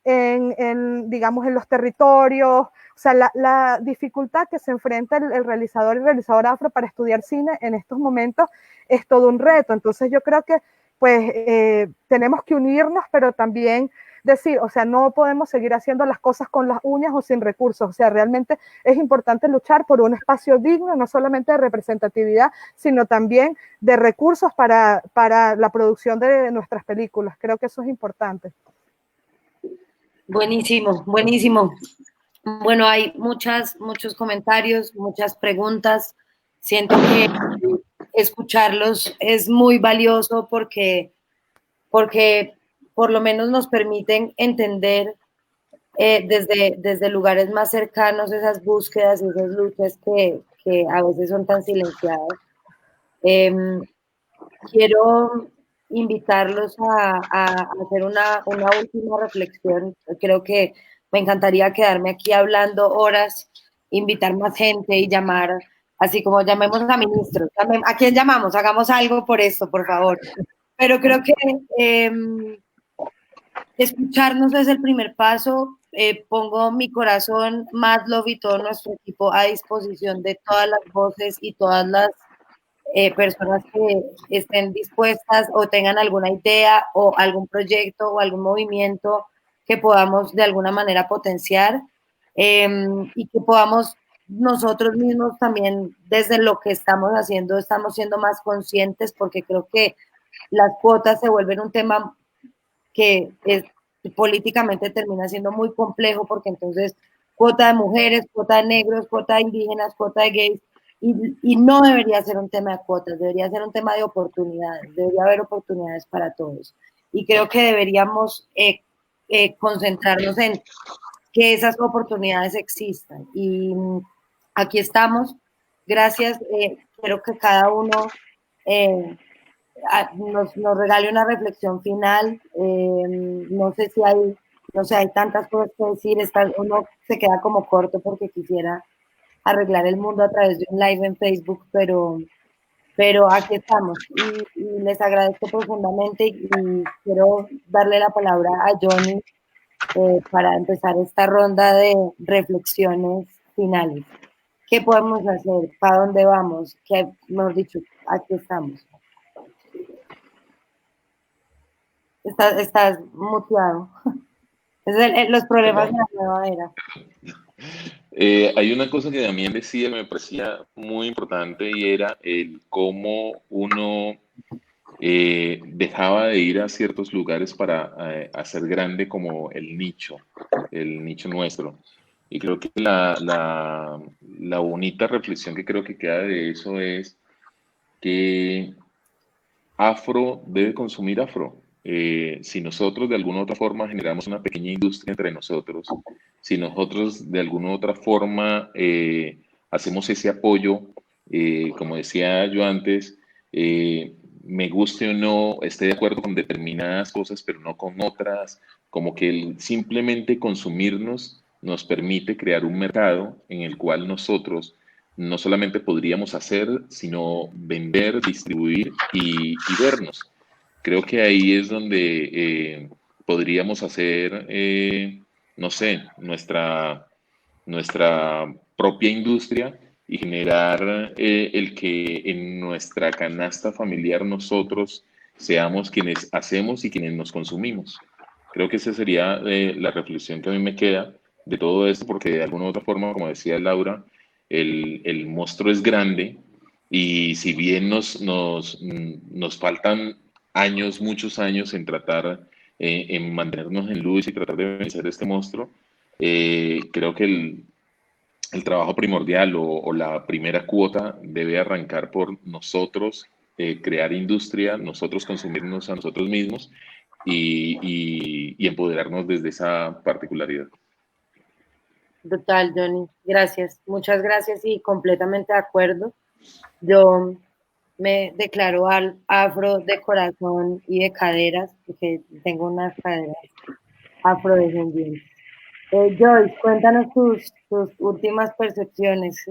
F: digamos, en los territorios. O sea, la dificultad que se enfrenta el realizador y realizadora afro para estudiar cine en estos momentos es todo un reto. Entonces yo creo que pues tenemos que unirnos, pero también decir, o sea, no podemos seguir haciendo las cosas con las uñas o sin recursos. O sea, realmente es importante luchar por un espacio digno, no solamente de representatividad, sino también de recursos para la producción de nuestras películas. Creo que eso es importante.
A: Buenísimo, buenísimo. Bueno, hay muchos comentarios, muchas preguntas. Siento que escucharlos es muy valioso porque por lo menos nos permiten entender desde lugares más cercanos esas búsquedas y esas luchas que a veces son tan silenciadas. Quiero invitarlos a hacer una última reflexión. Creo que me encantaría quedarme aquí hablando horas, invitar más gente y llamar así como llamemos a ministros. ¿A quién llamamos? Hagamos algo por esto, por favor. Pero creo que escucharnos es el primer paso. Pongo mi corazón, Madlov y todo nuestro equipo a disposición de todas las voces y todas las personas que estén dispuestas o tengan alguna idea o algún proyecto o algún movimiento que podamos de alguna manera potenciar y que podamos nosotros mismos también desde lo que estamos haciendo estamos siendo más conscientes porque creo que las cuotas se vuelven un tema que políticamente termina siendo muy complejo porque entonces cuota de mujeres, cuota de negros, cuota de indígenas, cuota de gays, y no debería ser un tema de cuotas, debería ser un tema de oportunidades, debería haber oportunidades para todos. Y creo que deberíamos concentrarnos en que esas oportunidades existan. Y aquí estamos. Gracias. Espero que cada uno nos regale una reflexión final. No sé si hay, no sé, hay tantas cosas que decir. Uno se queda como corto porque quisiera arreglar el mundo a través de un live en Facebook, pero aquí estamos. Y les agradezco profundamente y quiero darle la palabra a Johnny para empezar esta ronda de reflexiones finales. ¿Qué podemos hacer? ¿Para dónde vamos? ¿Qué, mejor dicho, aquí estamos? Estás muteado. Es los problemas de la nueva era.
B: Hay una cosa que también decía que me parecía muy importante y era el cómo uno dejaba de ir a ciertos lugares para hacer grande como el nicho nuestro. Y creo que la bonita reflexión que creo que queda de eso es que afro debe consumir afro. Si nosotros de alguna u otra forma generamos una pequeña industria entre nosotros, si nosotros de alguna u otra forma hacemos ese apoyo, como decía yo antes, me guste o no, esté de acuerdo con determinadas cosas, pero no con otras, como que el simplemente consumirnos nos permite crear un mercado en el cual nosotros no solamente podríamos hacer, sino vender, distribuir y vernos. Creo que ahí es donde podríamos hacer, no sé, nuestra propia industria y generar el que en nuestra canasta familiar nosotros seamos quienes hacemos y quienes nos consumimos. Creo que esa sería la reflexión que a mí me queda de todo esto, porque de alguna u otra forma, como decía Laura, el monstruo es grande y si bien nos faltan años, muchos años en tratar, en mantenernos en luz y tratar de vencer este monstruo, creo que el trabajo primordial o la primera cuota debe arrancar por nosotros, crear industria, nosotros consumirnos a nosotros mismos y empoderarnos desde esa particularidad.
A: Total, Johnny. Gracias. Muchas gracias y completamente de acuerdo. Yo me declaro afro de corazón y de caderas, porque tengo unas caderas afrodescendientes. Joyce, cuéntanos tus últimas percepciones.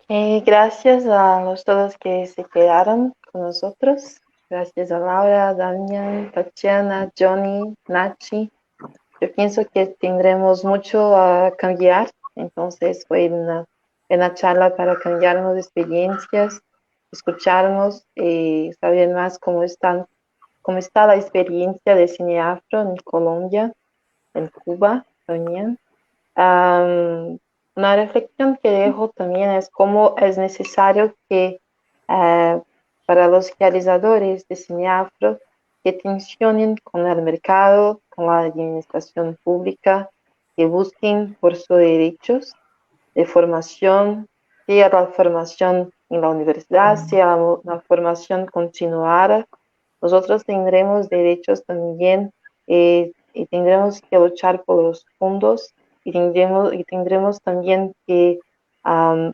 C: Gracias a los todos que se quedaron con nosotros. Gracias a Laura, Damián, Tatiana, Johnny, Nachi. Yo pienso que tendremos mucho a cambiar, entonces fue una charla para cambiarnos de experiencias, escucharnos, saber más cómo está la experiencia de cine afro en Colombia, en Cuba también. Una reflexión que dejo también es cómo es necesario que para los realizadores de cine afro que tensionen con el mercado, con la administración pública, que busquen por sus derechos de formación, sea la formación en la universidad, sea la formación continuada. Nosotros tendremos derechos también y tendremos que luchar por los fondos y tendremos también que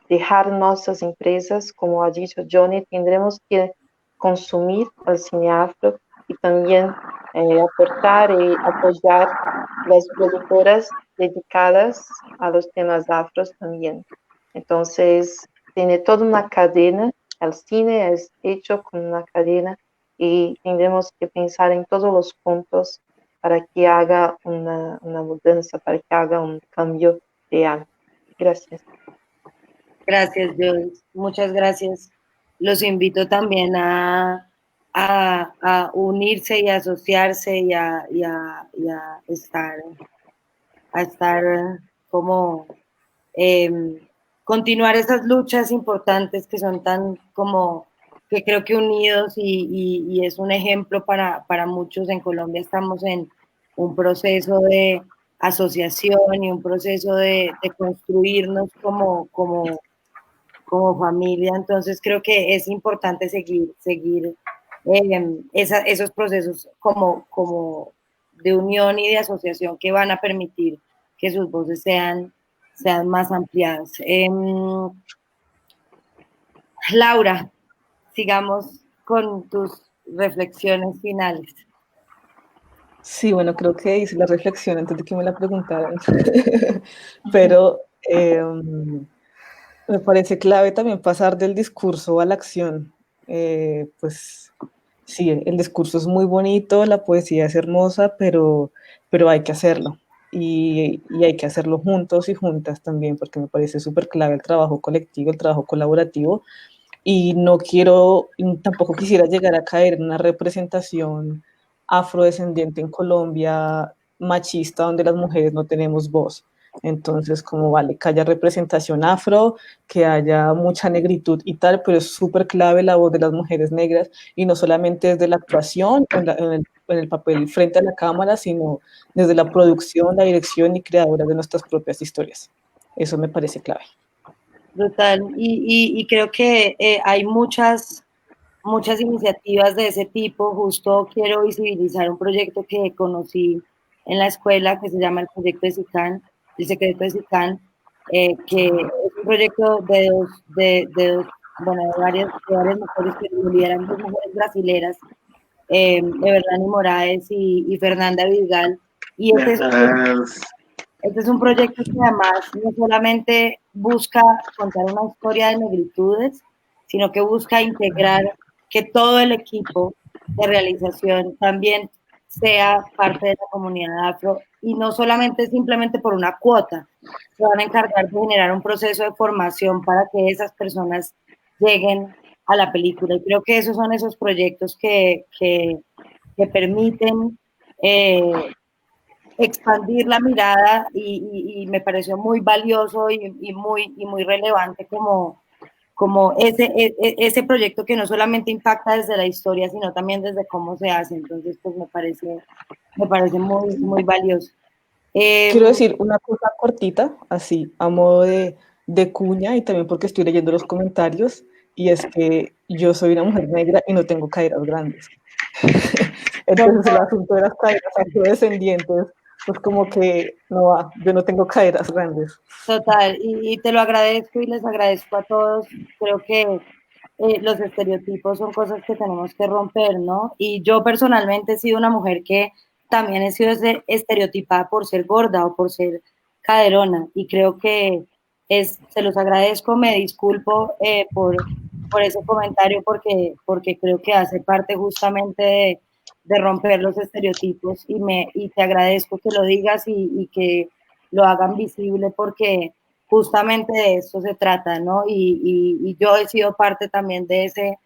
C: dejar nuestras empresas, como ha dicho Johnny, tendremos que consumir el cine afro y también aportar y apoyar las productoras dedicadas a los temas afros también. Entonces, tiene toda una cadena, el cine es hecho con una cadena y tenemos que pensar en todos los puntos para que haga una mudanza, para que haga un cambio real. Gracias.
A: Gracias, Joyce. Muchas gracias. Los invito también a unirse y a asociarse y a estar como continuar esas luchas importantes que son tan como que creo que unidos y es un ejemplo para muchos. En Colombia estamos en un proceso de asociación y un proceso de construirnos como familia, entonces creo que es importante seguir esos procesos como de unión y de asociación que van a permitir que sus voces sean más ampliadas. Laura, sigamos con tus reflexiones finales.
D: Sí, bueno, creo que hice la reflexión antes de que me la preguntaran, pero me parece clave también pasar del discurso a la acción. Pues sí, el discurso es muy bonito, la poesía es hermosa, pero hay que hacerlo. Y hay que hacerlo juntos y juntas también, porque me parece súper clave el trabajo colectivo, el trabajo colaborativo. Y no quiero, tampoco quisiera llegar a caer en una representación afrodescendiente en Colombia machista donde las mujeres no tenemos voz. Entonces, como vale, que haya representación afro, que haya mucha negritud y tal, pero es súper clave la voz de las mujeres negras y no solamente desde la actuación, en el papel frente a la cámara, sino desde la producción, la dirección y creadoras de nuestras propias historias. Eso me parece clave.
A: Brutal. Y creo que hay muchas iniciativas de ese tipo. Justo quiero visibilizar un proyecto que conocí en la escuela que se llama el proyecto de SICAN, el secreto de SICAN, que es un proyecto de varias mujeres que lo lideran dos mujeres brasileras, Everlane Moraes y Fernanda Vidal. Y este es un proyecto que además no solamente busca contar una historia de negritudes, sino que busca integrar que todo el equipo de realización también sea parte de la comunidad afro y no solamente simplemente por una cuota. Se van a encargar de generar un proceso de formación para que esas personas lleguen a la película. Y creo que esos son esos proyectos que permiten expandir la mirada y me pareció muy valioso y muy relevante como ese proyecto que no solamente impacta desde la historia, sino también desde cómo se hace. Entonces, pues me parece muy valioso.
D: Quiero decir una cosa cortita, así, a modo de cuña y también porque estoy leyendo los comentarios, y es que yo soy una mujer negra y no tengo caderas grandes. Entonces el asunto de las caderas afrodescendientes, pues como que no va, yo no tengo caderas grandes.
A: Total, y te lo agradezco y les agradezco a todos. Creo que los estereotipos son cosas que tenemos que romper, ¿no? Y yo personalmente he sido una mujer que también he sido estereotipada por ser gorda o por ser caderona, y creo que se los agradezco, me disculpo por ese comentario porque creo que hace parte justamente de romper los estereotipos y te agradezco que lo digas y que lo hagan visible porque justamente de eso se trata, ¿no? Y yo he sido parte también de ese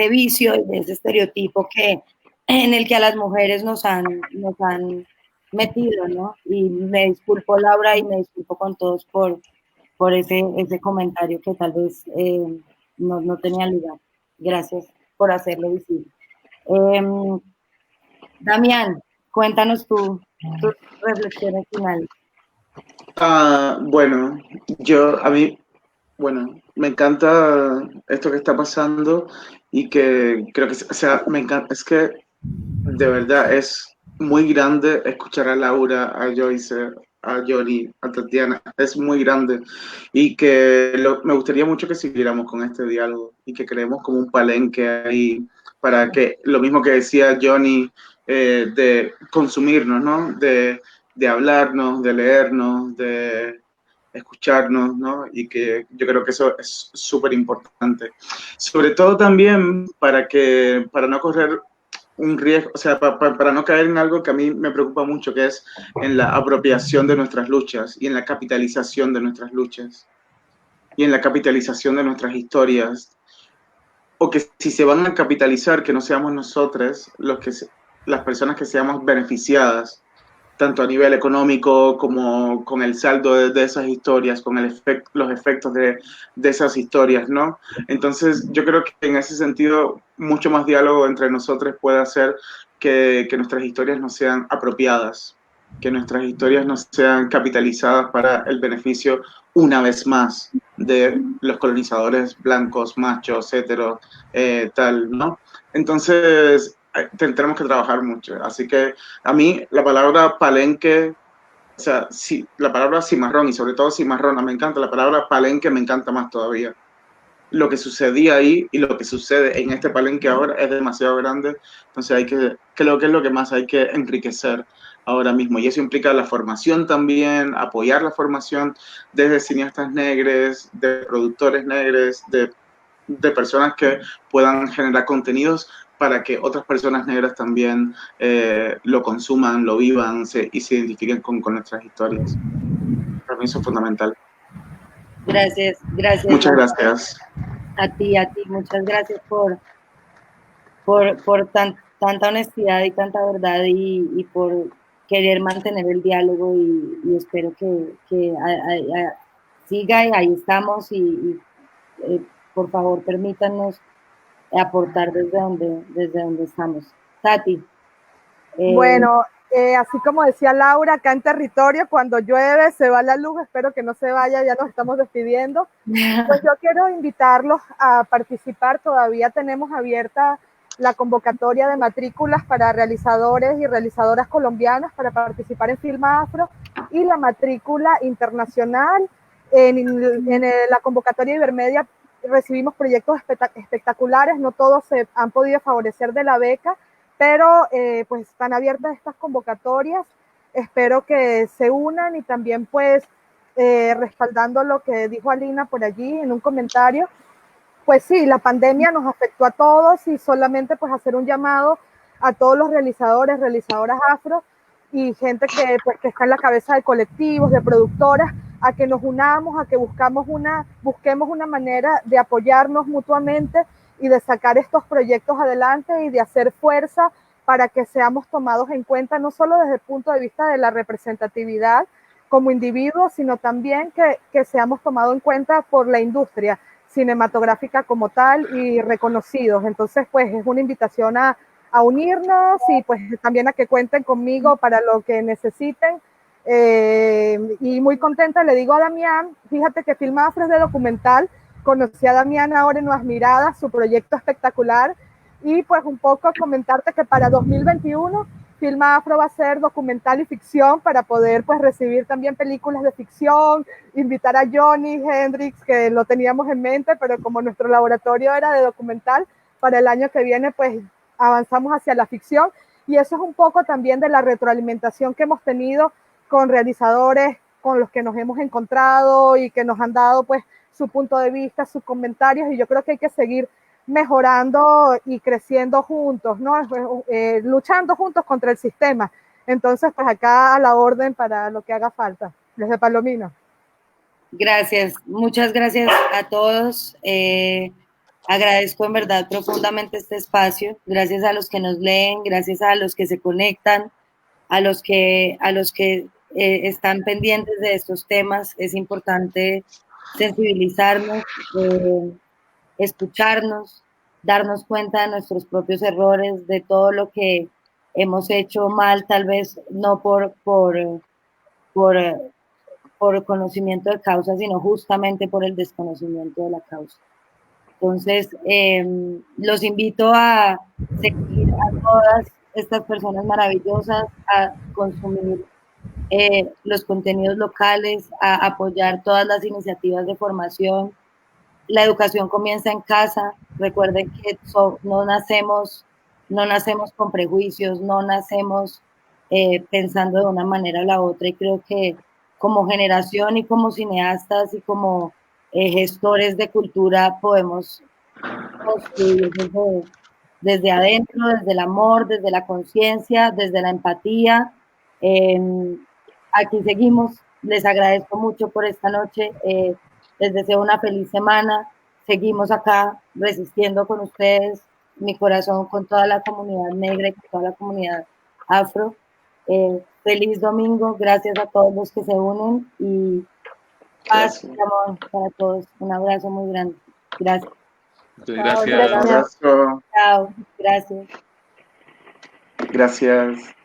A: vicio y de ese estereotipo en el que a las mujeres nos han metido, ¿no? Y me disculpo, Laura, y me disculpo con todos por ese comentario que tal vez no tenía lugar. Gracias por hacerlo visible. Damián, cuéntanos tus reflexiones finales.
E: Bueno, me encanta esto que está pasando y que creo que, o sea, me encanta, es que de verdad es muy grande escuchar a Laura, a Joyce, a Yori, a Tatiana, es muy grande y que me gustaría mucho que siguiéramos con este diálogo y que creemos como un palenque ahí para que, lo mismo que decía Johnny, de consumirnos, ¿no? De hablarnos, de leernos, de escucharnos, ¿no? Y que yo creo que eso es súper importante. Sobre todo también para no correr un riesgo, o sea, para no caer en algo que a mí me preocupa mucho, que es en la apropiación de nuestras luchas y en la capitalización de nuestras luchas y en la capitalización de nuestras historias. O que si se van a capitalizar, que no seamos nosotros las personas que seamos beneficiadas, tanto a nivel económico como con el saldo de esas historias, con los efectos de esas historias, ¿no? Entonces, yo creo que en ese sentido, mucho más diálogo entre nosotros puede hacer que nuestras historias no sean apropiadas, que nuestras historias no sean capitalizadas para el beneficio, una vez más, de los colonizadores blancos, machos, heteros, tal, ¿no? Entonces, tenemos que trabajar mucho. Así que a mí la palabra palenque, o sea, sí, la palabra cimarrón y sobre todo cimarrona me encanta, la palabra palenque me encanta más todavía. Lo que sucedía ahí y lo que sucede en este palenque ahora es demasiado grande, entonces creo que es lo que más hay que enriquecer ahora mismo. Y eso implica la formación también, apoyar la formación desde cineastas negros, de productores negros, de personas que puedan generar contenidos para que otras personas negras también lo consuman, lo vivan y se identifiquen con nuestras historias. Para mí eso es fundamental.
A: Gracias, gracias.
E: Muchas gracias.
A: A ti, muchas gracias por tanta honestidad y tanta verdad y por querer mantener el diálogo y espero que siga y ahí estamos y por favor permítanos aportar desde donde estamos. Tati.
F: Bueno, así como decía Laura, acá en territorio, cuando llueve se va la luz, espero que no se vaya, ya nos estamos despidiendo. Pues yo quiero invitarlos a participar, todavía tenemos abierta la convocatoria de matrículas para realizadores y realizadoras colombianas para participar en Filma Afro y la matrícula internacional. En la convocatoria Ibermedia recibimos proyectos espectaculares, no todos se han podido favorecer de la beca, pero pues están abiertas estas convocatorias, espero que se unan y también pues respaldando lo que dijo Alina por allí en un comentario, pues sí, la pandemia nos afectó a todos y solamente pues hacer un llamado a todos los realizadores, realizadoras afro y gente que está en la cabeza de colectivos, de productoras, a que nos unamos, a que busquemos una manera de apoyarnos mutuamente y de sacar estos proyectos adelante y de hacer fuerza para que seamos tomados en cuenta, no solo desde el punto de vista de la representatividad como individuos, sino también que seamos tomados en cuenta por la industria cinematográfica como tal y reconocidos. Entonces, pues es una invitación a unirnos y pues también a que cuenten conmigo para lo que necesiten. Y muy contenta, le digo a Damián, fíjate que Filma Afro es de documental, conocí a Damián ahora en Nuevas Miradas, su proyecto espectacular, y pues un poco comentarte que para 2021 Filma Afro va a ser documental y ficción para poder pues recibir también películas de ficción, invitar a Johnny Hendrix, que lo teníamos en mente, pero como nuestro laboratorio era de documental, para el año que viene pues avanzamos hacia la ficción, y eso es un poco también de la retroalimentación que hemos tenido con realizadores con los que nos hemos encontrado y que nos han dado pues su punto de vista, sus comentarios, y yo creo que hay que seguir mejorando y creciendo juntos, ¿no? Luchando juntos contra el sistema. Entonces, pues acá a la orden para lo que haga falta. Desde Palomino.
A: Gracias, muchas gracias a todos. Agradezco en verdad profundamente este espacio. Gracias a los que nos leen, gracias a los que se conectan, a los que están pendientes de estos temas. Es importante sensibilizarnos, escucharnos, darnos cuenta de nuestros propios errores, de todo lo que hemos hecho mal, tal vez no por conocimiento de causa, sino justamente por el desconocimiento de la causa. Entonces, los invito a seguir a todas estas personas maravillosas, a consumir los contenidos locales, a apoyar todas las iniciativas de formación. La educación comienza en casa. Recuerden que no nacemos con prejuicios, no nacemos pensando de una manera o la otra, y creo que como generación y como cineastas y como gestores de cultura podemos construir desde adentro, desde el amor, desde la conciencia, desde la empatía. Aquí seguimos. Les agradezco mucho por esta noche. Les deseo una feliz semana. Seguimos acá resistiendo con ustedes, mi corazón con toda la comunidad negra y con toda la comunidad afro. Feliz domingo. Gracias a todos los que se unen y paz y amor para todos. Un abrazo muy grande. Gracias.
B: Gracias.
E: Un abrazo.
A: Chao. Gracias.
E: Gracias.